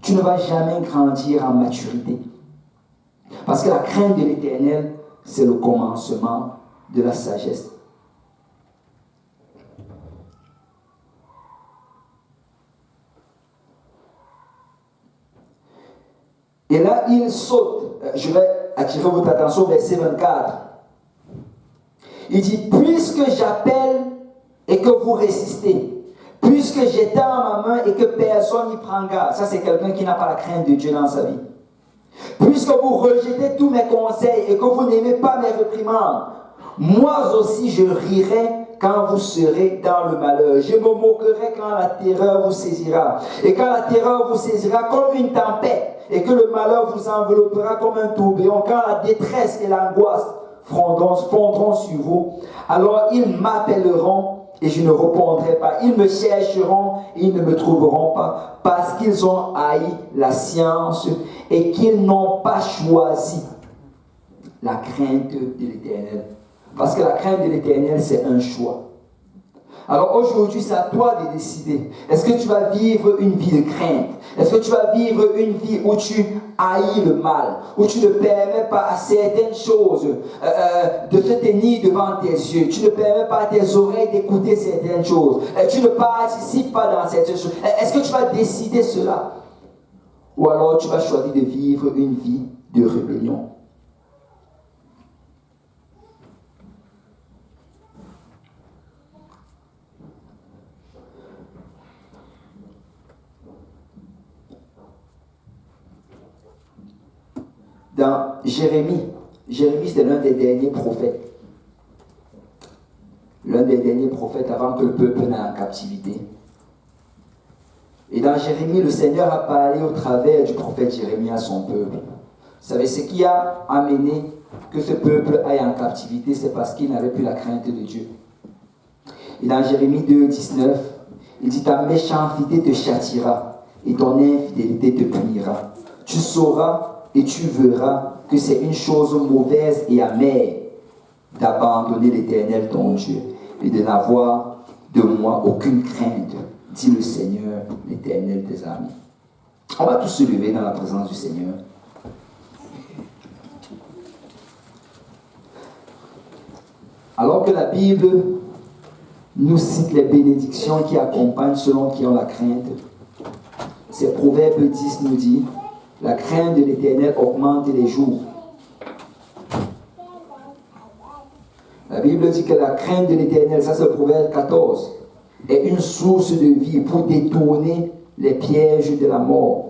tu ne vas jamais grandir en maturité. Parce que la crainte de l'Éternel, c'est le commencement de la sagesse. Et là, il saute. Je vais attirer votre attention au verset 24. Il dit, puisque j'appelle et que vous résistez, puisque j'étends ma main et que personne n'y prend garde. Ça, c'est quelqu'un qui n'a pas la crainte de Dieu dans sa vie. Puisque vous rejetez tous mes conseils et que vous n'aimez pas mes réprimandes, moi aussi je rirai quand vous serez dans le malheur. Je me moquerai quand la terreur vous saisira. Et quand la terreur vous saisira comme une tempête, et que le malheur vous enveloppera comme un tourbillon, quand la détresse et l'angoisse fondront sur vous, alors ils m'appelleront et je ne répondrai pas. Ils me chercheront et ils ne me trouveront pas, parce qu'ils ont haï la science et qu'ils n'ont pas choisi la crainte de l'Éternel. Parce que la crainte de l'Éternel, c'est un choix. Alors aujourd'hui, c'est à toi de décider. Est-ce que tu vas vivre une vie de crainte? Est-ce que tu vas vivre une vie où tu haïs le mal? Où tu ne permets pas à certaines choses de te tenir devant tes yeux? Tu ne permets pas à tes oreilles d'écouter certaines choses? Tu ne participes pas dans certaines choses? Est-ce que tu vas décider cela? Ou alors tu vas choisir de vivre une vie de rébellion? Dans Jérémie c'est l'un des derniers prophètes. L'un des derniers prophètes avant que le peuple n'aille en captivité. Et dans Jérémie, le Seigneur a parlé au travers du prophète Jérémie à son peuple. Vous savez, ce qui a amené que ce peuple aille en captivité, c'est parce qu'il n'avait plus la crainte de Dieu. Et dans Jérémie 2, 19, il dit, ta méchanceté te châtira et ton infidélité te punira. Tu sauras et tu verras que c'est une chose mauvaise et amère d'abandonner l'Éternel ton Dieu et de n'avoir de moi aucune crainte, dit le Seigneur, l'Éternel des armées. On va tous se lever dans la présence du Seigneur. Alors que la Bible nous cite les bénédictions qui accompagnent selon qui ont la crainte, c'est Proverbe 10 nous dit, la crainte de l'Éternel augmente les jours. La Bible dit que la crainte de l'Éternel, ça c'est le Proverbe 14, est une source de vie pour détourner les pièges de la mort.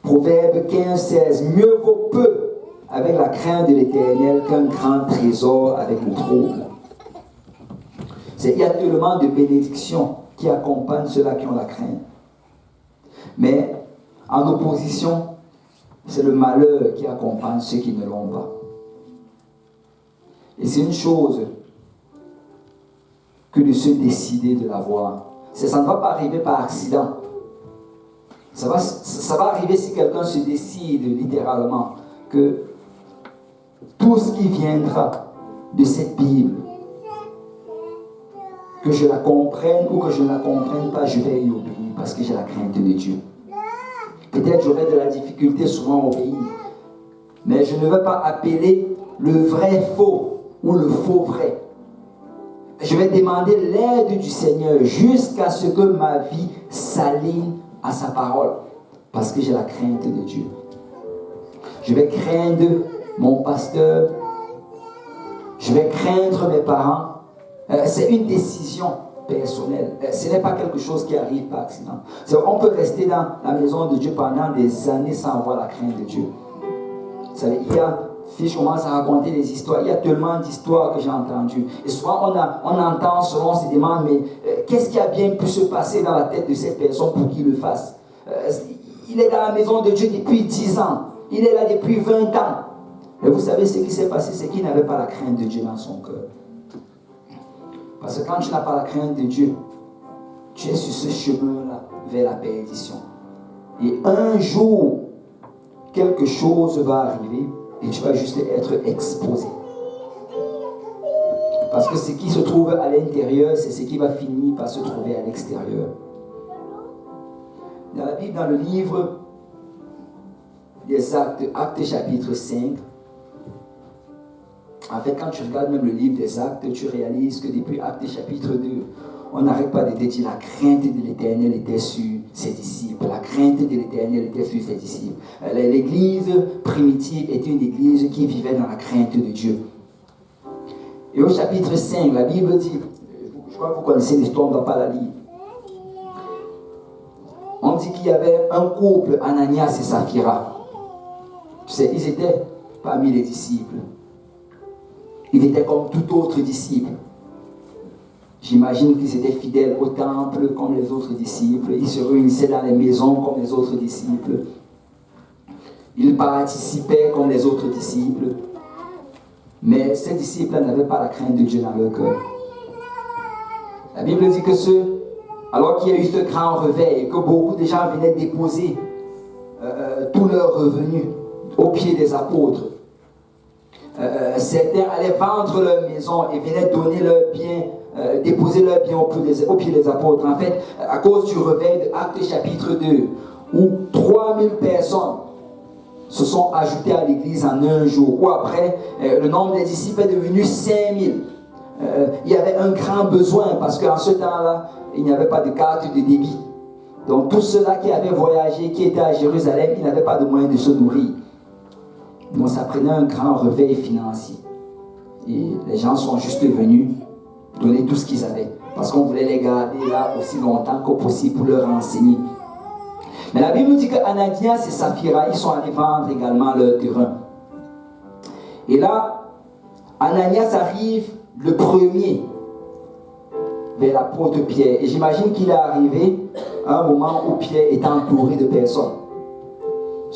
Proverbe 15, 16, mieux vaut peu avec la crainte de l'Éternel qu'un grand trésor avec le trouble. Il y a tellement de bénédictions qui accompagnent ceux-là qui ont la crainte. Mais en opposition, c'est le malheur qui accompagne ceux qui ne l'ont pas. Et c'est une chose que de se décider de l'avoir. Ça ne va pas arriver par accident. Ça va arriver si quelqu'un se décide littéralement que tout ce qui viendra de cette Bible, que je la comprenne ou que je ne la comprenne pas, je vais y obéir parce que j'ai la crainte de Dieu. Peut-être j'aurai de la difficulté souvent à obéir, mais je ne vais pas appeler le vrai faux ou le faux vrai. Je vais demander l'aide du Seigneur jusqu'à ce que ma vie s'aligne à sa parole, parce que j'ai la crainte de Dieu. Je vais craindre mon pasteur, je vais craindre mes parents. C'est une décision personnelle. Ce n'est pas quelque chose qui arrive par accident. On peut rester dans la maison de Dieu pendant des années sans avoir la crainte de Dieu. Vous savez, si je commence à raconter des histoires, il y a tellement d'histoires que j'ai entendues. Et souvent, on entend, souvent on se demande, mais qu'est-ce qui a bien pu se passer dans la tête de cette personne pour qu'il le fasse? Il est dans la maison de Dieu depuis 10 ans. Il est là depuis 20 ans. Et vous savez ce qui s'est passé, c'est qu'il n'avait pas la crainte de Dieu dans son cœur. Parce que quand tu n'as pas la crainte de Dieu, tu es sur ce chemin-là vers la perdition. Et un jour, quelque chose va arriver et tu vas juste être exposé. Parce que ce qui se trouve à l'intérieur, c'est ce qui va finir par se trouver à l'extérieur. Dans la Bible, dans le livre des Actes chapitre 5, en fait, quand tu regardes même le livre des Actes, tu réalises que depuis Actes chapitre 2, on n'arrête pas de dire la crainte de l'Éternel était sur ses disciples. La crainte de l'Éternel était sur ses disciples. L'église primitive était une église qui vivait dans la crainte de Dieu. Et au chapitre 5, la Bible dit, je crois que vous connaissez l'histoire, on ne va pas la lire. On dit qu'il y avait un couple, Ananias et Saphira. Tu sais, ils étaient parmi les disciples. Ils étaient comme tout autre disciple. J'imagine qu'ils étaient fidèles au temple comme les autres disciples. Ils se réunissaient dans les maisons comme les autres disciples. Ils participaient comme les autres disciples. Mais ces disciples n'avaient pas la crainte de Dieu dans leur cœur. La Bible dit que alors qu'il y a eu ce grand réveil et que beaucoup de gens venaient déposer tous leurs revenus aux pieds des apôtres, certains allaient vendre leur maison et venaient donner leurs biens, déposer leurs biens aux pieds des apôtres. En fait, à cause du réveil de Actes chapitre 2, où 3000 personnes se sont ajoutées à l'église en un jour, ou après, le nombre des disciples est devenu 5000. Il y avait un grand besoin parce qu'en ce temps-là, il n'y avait pas de carte de débit. Donc tous ceux-là qui avaient voyagé, qui étaient à Jérusalem, ils n'avaient pas de moyens de se nourrir. Donc ça prenait un grand réveil financier. Et les gens sont juste venus donner tout ce qu'ils avaient. Parce qu'on voulait les garder là aussi longtemps que possible pour leur enseigner. Mais la Bible nous dit qu'Ananias et Saphira, ils sont allés vendre également leur terrain. Et là, Ananias arrive le premier vers l'apôtre Pierre. Et j'imagine qu'il est arrivé à un moment où Pierre est entouré de personnes.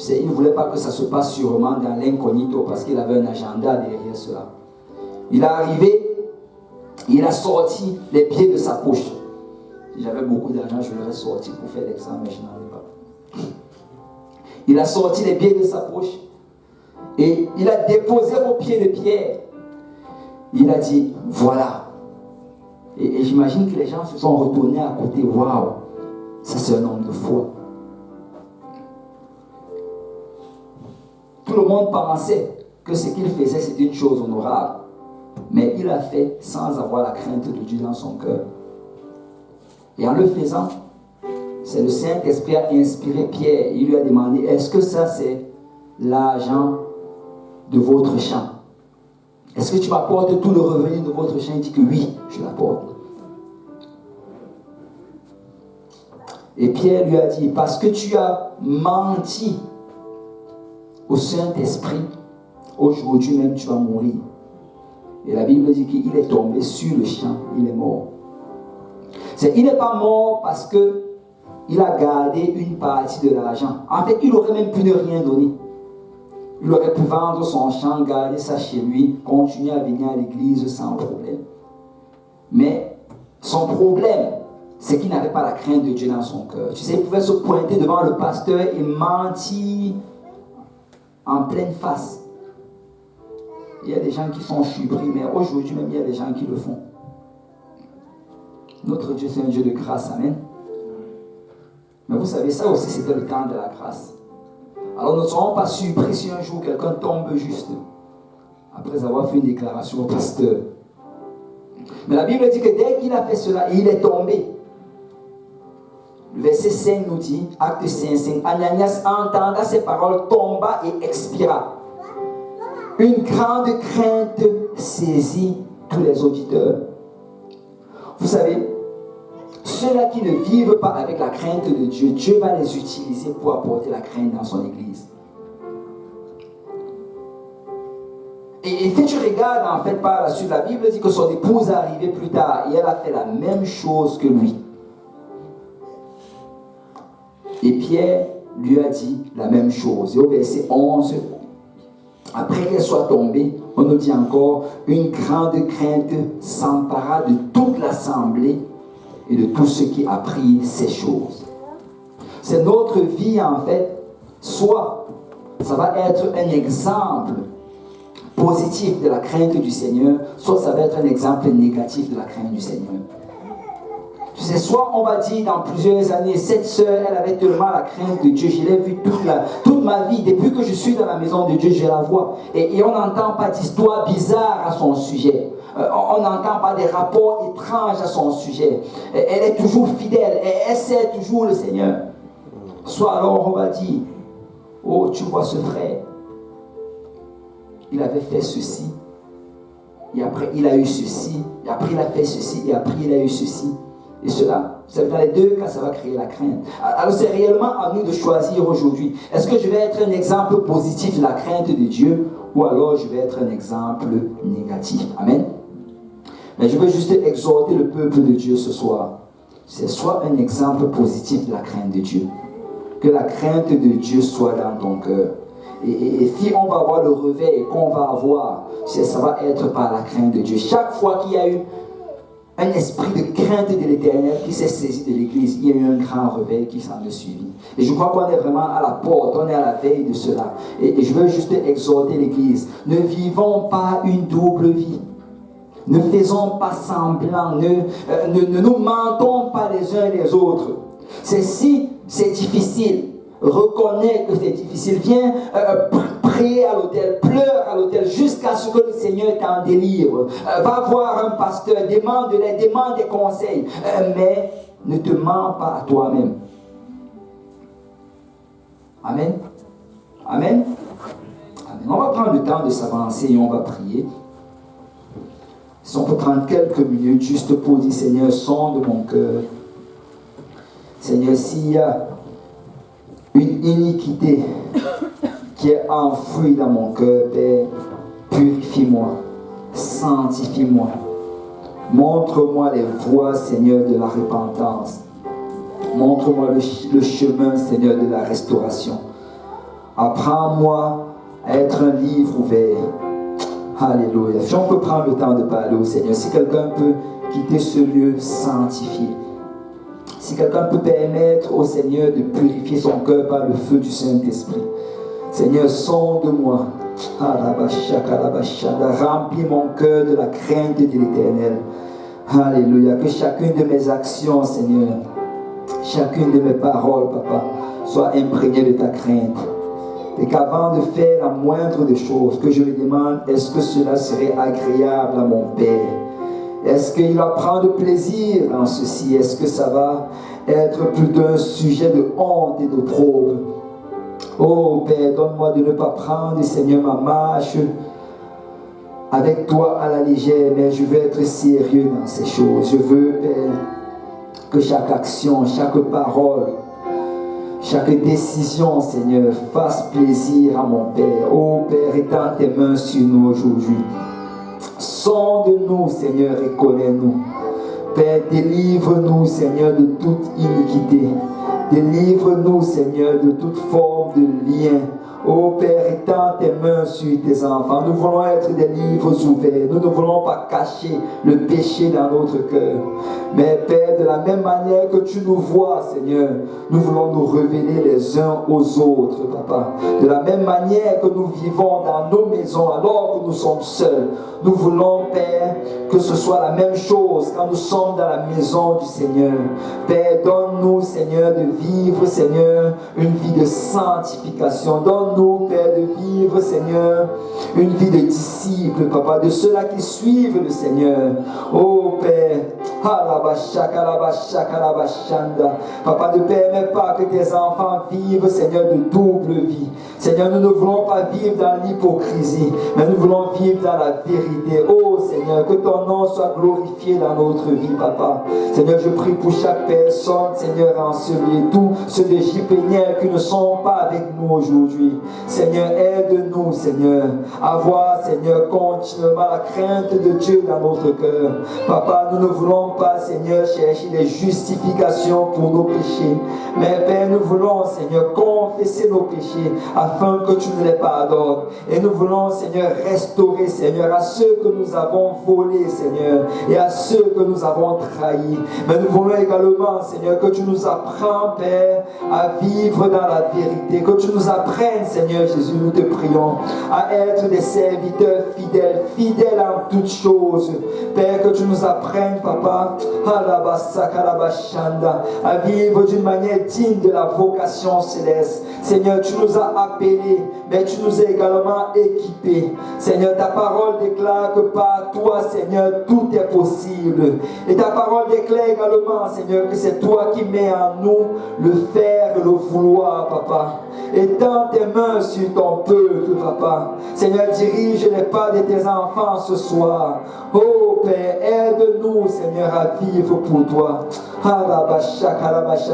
Il ne voulait pas que ça se passe sûrement dans l'incognito parce qu'il avait un agenda derrière cela. Il est arrivé, il a sorti les pieds de sa poche. Si j'avais beaucoup d'argent, je l'aurais sorti pour faire l'examen, mais je n'en ai pas. Il a sorti les pieds de sa poche et il a déposé aux pieds de Pierre. Il a dit, voilà. Et j'imagine que les gens se sont retournés à côté. Waouh, ça c'est un homme de foi. Tout le monde pensait que ce qu'il faisait c'était une chose honorable. Mais il a fait sans avoir la crainte de Dieu dans son cœur. Et en le faisant, c'est le Saint-Esprit a inspiré Pierre. Il lui a demandé, est-ce que ça c'est l'argent de votre champ? Est-ce que tu m'apportes tout le revenu de votre champ? Il dit que oui, je l'apporte. Et Pierre lui a dit, parce que tu as menti au Saint-Esprit, aujourd'hui même tu vas mourir. Et la Bible dit qu'il est tombé sur le champ, il est mort. Il n'est pas mort parce qu'il a gardé une partie de l'argent. En fait, il aurait même pu ne rien donner. Il aurait pu vendre son champ, garder ça chez lui, continuer à venir à l'église sans problème. Mais son problème, c'est qu'il n'avait pas la crainte de Dieu dans son cœur. Tu sais, il pouvait se pointer devant le pasteur et mentir en pleine face. Il y a des gens qui sont surpris, mais aujourd'hui même, il y a des gens qui le font. Notre Dieu, c'est un Dieu de grâce, amen. Mais vous savez, ça aussi, c'était le temps de la grâce. Alors, nous ne serons pas surpris si un jour quelqu'un tombe juste après avoir fait une déclaration au pasteur. Mais la Bible dit que dès qu'il a fait cela, il est tombé. Le verset 5 nous dit, acte 5, Ananias entenda ces paroles, tomba et expira. Une grande crainte saisit tous les auditeurs. Vous savez, ceux-là qui ne vivent pas avec la crainte de Dieu, Dieu va les utiliser pour apporter la crainte dans son église. Et si tu regardes en fait par la suite, la Bible dit que son épouse est arrivée plus tard et elle a fait la même chose que lui. Et Pierre lui a dit la même chose. Et au verset 11, après qu'elle soit tombée, on nous dit encore, une grande crainte s'empara de toute l'assemblée et de tous ceux qui apprirent ces choses. C'est notre vie en fait, soit ça va être un exemple positif de la crainte du Seigneur, soit ça va être un exemple négatif de la crainte du Seigneur. Tu sais, soit on va dire dans plusieurs années, cette sœur, elle avait tellement la crainte de Dieu, je l'ai vue toute ma vie, depuis que je suis dans la maison de Dieu, je la vois. Et on n'entend pas d'histoire bizarre à son sujet. On n'entend pas des rapports étranges à son sujet. Elle est toujours fidèle, elle sait toujours le Seigneur. Soit alors on va dire, oh, tu vois ce frère, il avait fait ceci, et après il a eu ceci, et après il a fait ceci, et après il a eu ceci. Et cela, dans les deux cas, ça va créer la crainte. Alors c'est réellement à nous de choisir aujourd'hui. Est-ce que je vais être un exemple positif de la crainte de Dieu, ou alors je vais être un exemple négatif? Amen. Mais je veux juste exhorter le peuple de Dieu ce soir. C'est soit un exemple positif de la crainte de Dieu. Que la crainte de Dieu soit dans ton cœur. Et si on va avoir le réveil qu'on va avoir, ça va être par la crainte de Dieu. Chaque fois qu'il y a eu un esprit de crainte de l'Éternel qui s'est saisi de l'Église, il y a eu un grand réveil qui s'en est suivi. Et je crois qu'on est vraiment à la porte, on est à la veille de cela. Et je veux juste exhorter l'Église. Ne vivons pas une double vie. Ne faisons pas semblant. Ne nous mentons pas les uns les autres. Si c'est difficile, reconnais que c'est difficile. Viens prier à l'autel, pleure à l'autel jusqu'à ce que le Seigneur t'en délivre. Va voir un pasteur, demande-les, demande des conseils. Mais ne te mens pas à toi-même. Amen. Amen. Amen. On va prendre le temps de s'avancer et on va prier. Si on peut prendre quelques minutes juste pour dire, Seigneur, sonde mon cœur. Seigneur, s'il y a une iniquité qui est enfouie dans mon cœur, Père, purifie-moi, sanctifie-moi. Montre-moi les voies, Seigneur, de la repentance. Montre-moi le chemin, Seigneur, de la restauration. Apprends-moi à être un livre ouvert. Alléluia. Si on peut prendre le temps de parler au Seigneur, si quelqu'un peut quitter ce lieu sanctifié, si quelqu'un peut permettre au Seigneur de purifier son cœur par le feu du Saint-Esprit. Seigneur, sonde-moi. Remplis mon cœur de la crainte de l'Éternel. Alléluia. Que chacune de mes actions, Seigneur, chacune de mes paroles, Papa, soit imprégnée de ta crainte. Et qu'avant de faire la moindre des choses, que je me demande, est-ce que cela serait agréable à mon Père? Est-ce qu'il va prendre plaisir dans ceci? Est-ce que ça va être plutôt un sujet de honte et de probe? Oh Père, donne-moi de ne pas prendre, Seigneur, ma marche avec toi à la légère, mais je veux être sérieux dans ces choses. Je veux, Père, que chaque action, chaque parole, chaque décision, Seigneur, fasse plaisir à mon Père. Oh Père, étends tes mains sur nous aujourd'hui. Sonde-nous, Seigneur, et connais-nous. Père, délivre-nous, Seigneur, de toute iniquité. Délivre-nous, Seigneur, de toute forme de lien Oh Père, étends tes mains sur tes enfants. Nous voulons être des livres ouverts. Nous ne voulons pas cacher le péché dans notre cœur. Mais Père, de la même manière que tu nous vois, Seigneur, nous voulons nous révéler les uns aux autres, Papa. De la même manière que nous vivons dans nos maisons alors que nous sommes seuls, nous voulons, Père, que ce soit la même chose quand nous sommes dans la maison du Seigneur. Père, donne-nous, Seigneur, de vivre, Seigneur, une vie de sanctification. Donne-nous, Père, de vivre, Seigneur, une vie de disciples, Papa, de ceux-là qui suivent le Seigneur. Oh Père, Papa, ne permets pas que tes enfants vivent, Seigneur, de double vie. Seigneur, nous ne voulons pas vivre dans l'hypocrisie, mais nous voulons vivre dans la vérité. Oh Seigneur, que ton nom soit glorifié dans notre vie, Papa. Seigneur, je prie pour chaque personne, Seigneur, en ce lieu, tous ceux de JPNL qui ne sont pas avec nous aujourd'hui. Seigneur, aide-nous, Seigneur, à avoir, Seigneur, continuellement la crainte de Dieu dans notre cœur. Papa, nous ne voulons pas, Seigneur, chercher des justifications pour nos péchés. Mais Père, nous voulons, Seigneur, confesser nos péchés afin que tu nous les pardonnes. Et nous voulons, Seigneur, restaurer, Seigneur, à ceux que nous avons volés, Seigneur, et à ceux que nous avons trahis. Mais nous voulons également, Seigneur, que tu nous apprennes, Père, à vivre dans la vérité. Que tu nous apprennes, Seigneur Jésus, nous te prions, à être des serviteurs fidèles, fidèles en toutes choses. Père, que tu nous apprennes, Papa, à vivre d'une manière digne de la vocation céleste. Seigneur, tu nous as appelés, mais tu nous as également équipés. Seigneur, ta parole déclare que par toi, Seigneur, tout est possible. Et ta parole déclare également, Seigneur, que c'est toi qui mets en nous le faire et le vouloir, Papa. Étends tes mains sur ton peuple, Papa. Seigneur, dirige les pas de tes enfants ce soir. Oh Père, aide-nous, Seigneur, à vivre pour toi.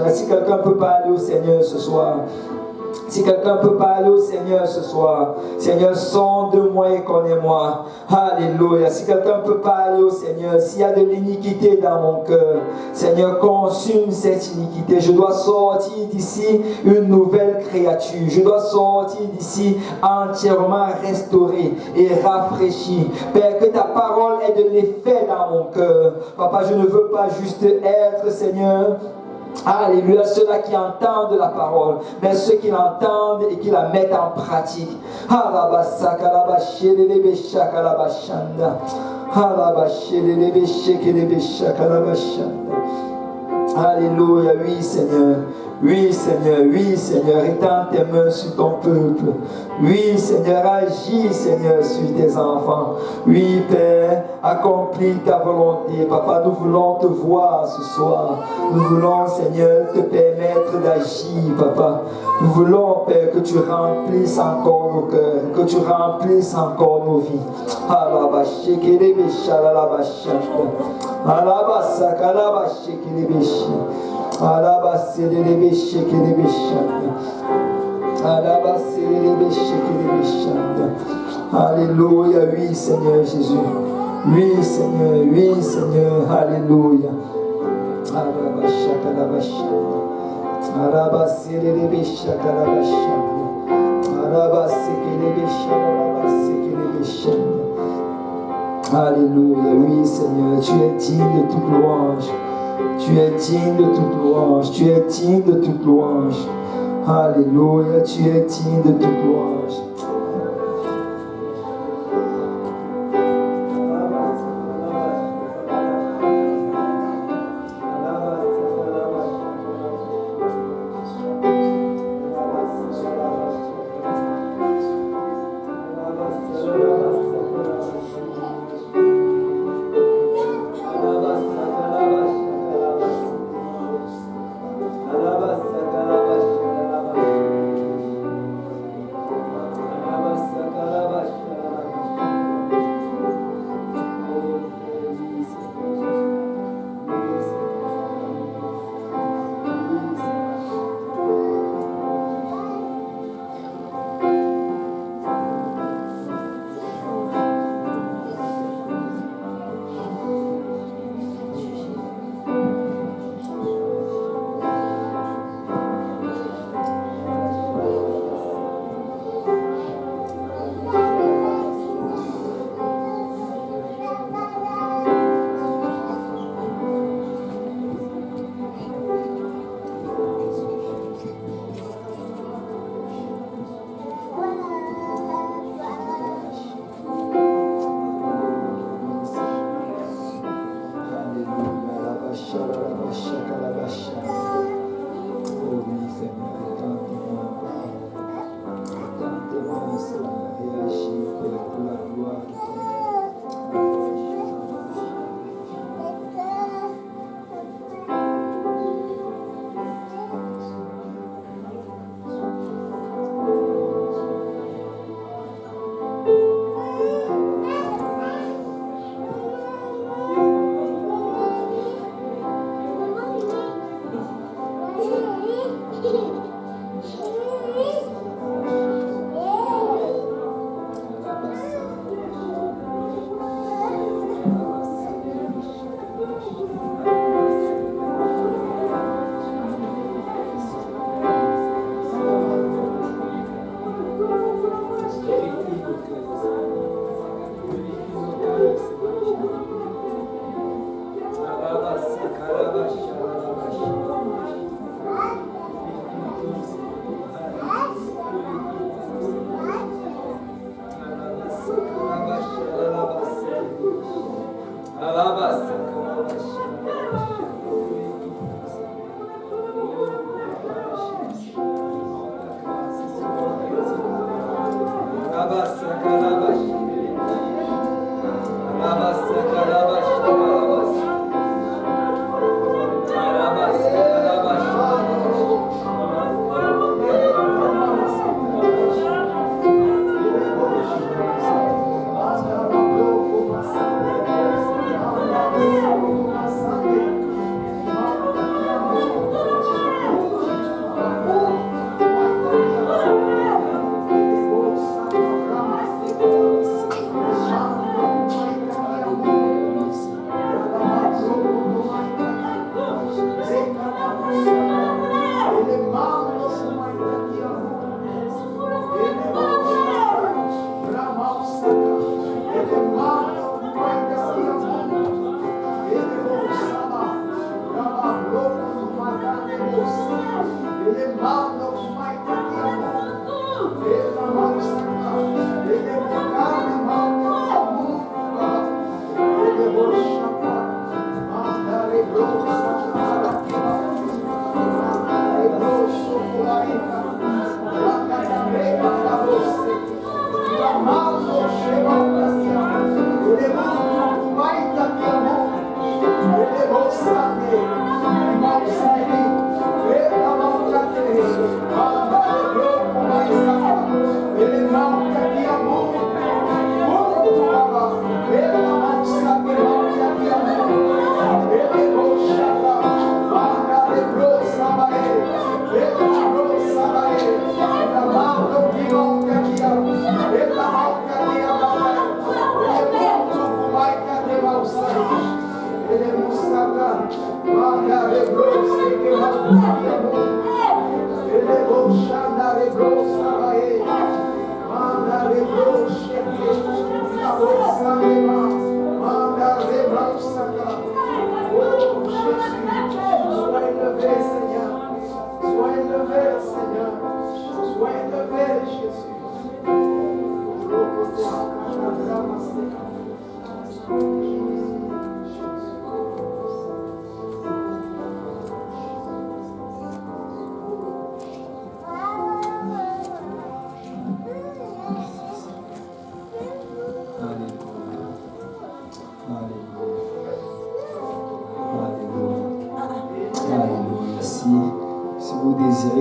Si quelqu'un peut parler au Seigneur ce soir, si quelqu'un peut parler au Seigneur ce soir, Seigneur, sonde-moi et connais-moi. Alléluia. Si quelqu'un peut parler au Seigneur, s'il y a de l'iniquité dans mon cœur, Seigneur, consume cette iniquité. Je dois sortir d'ici une nouvelle créature. Je dois sortir d'ici entièrement restauré et rafraîchi. Père, que ta parole ait de l'effet dans mon cœur. Papa, je ne veux pas juste être, Seigneur, alléluia, ceux-là qui entendent la parole, mais ceux qui l'entendent et qui la mettent en pratique. Alléluia, oui Seigneur. Oui Seigneur, oui Seigneur, étends tes mains sur ton peuple. Oui Seigneur, agis Seigneur sur tes enfants. Oui Père, accomplis ta volonté. Papa, nous voulons te voir ce soir. Nous voulons Seigneur te permettre d'agir, Papa. Nous voulons Père que tu remplisses encore nos cœurs, que tu remplisses encore nos vies. Alléluia, oui Seigneur Jésus. Oui Seigneur, oui Seigneur, alléluia. Alléluia, oui Seigneur, tu es digne de toute louange. Tu es digne de toute louange. Tu es digne de toute louange. Alléluia, tu es digne de toute louange.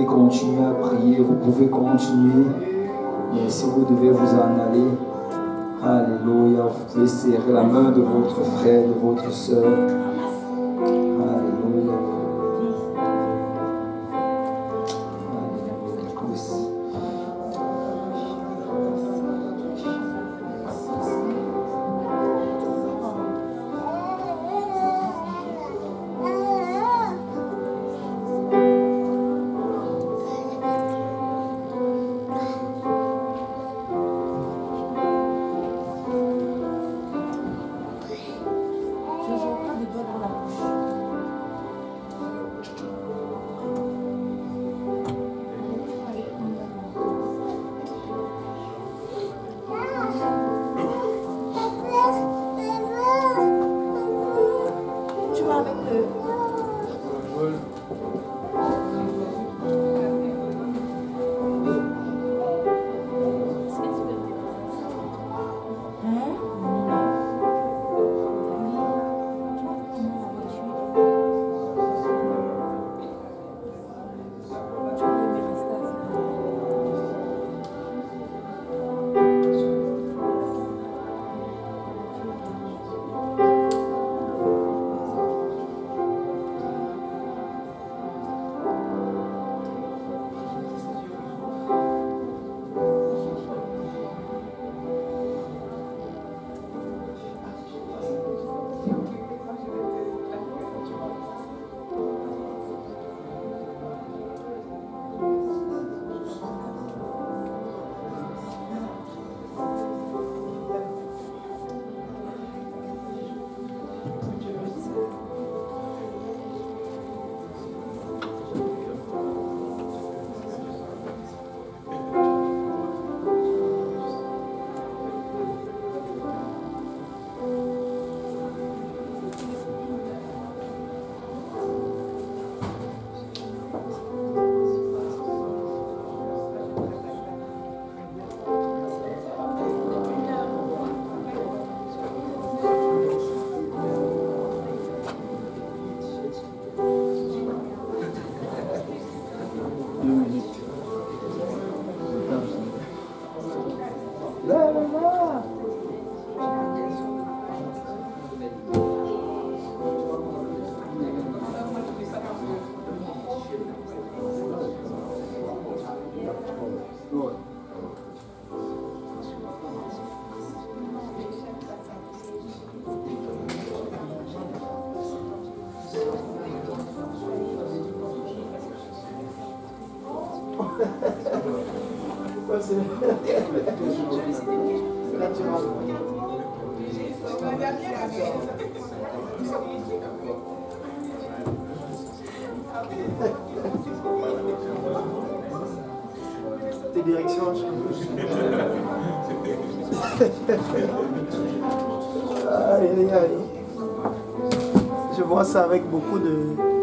Continuer à prier, vous pouvez continuer, mais si vous devez vous en aller, alléluia, vous pouvez serrer la main de votre frère, de votre soeur, alléluia. tes directions. Aïe, aïe, aïe. Je vois ça avec beaucoup de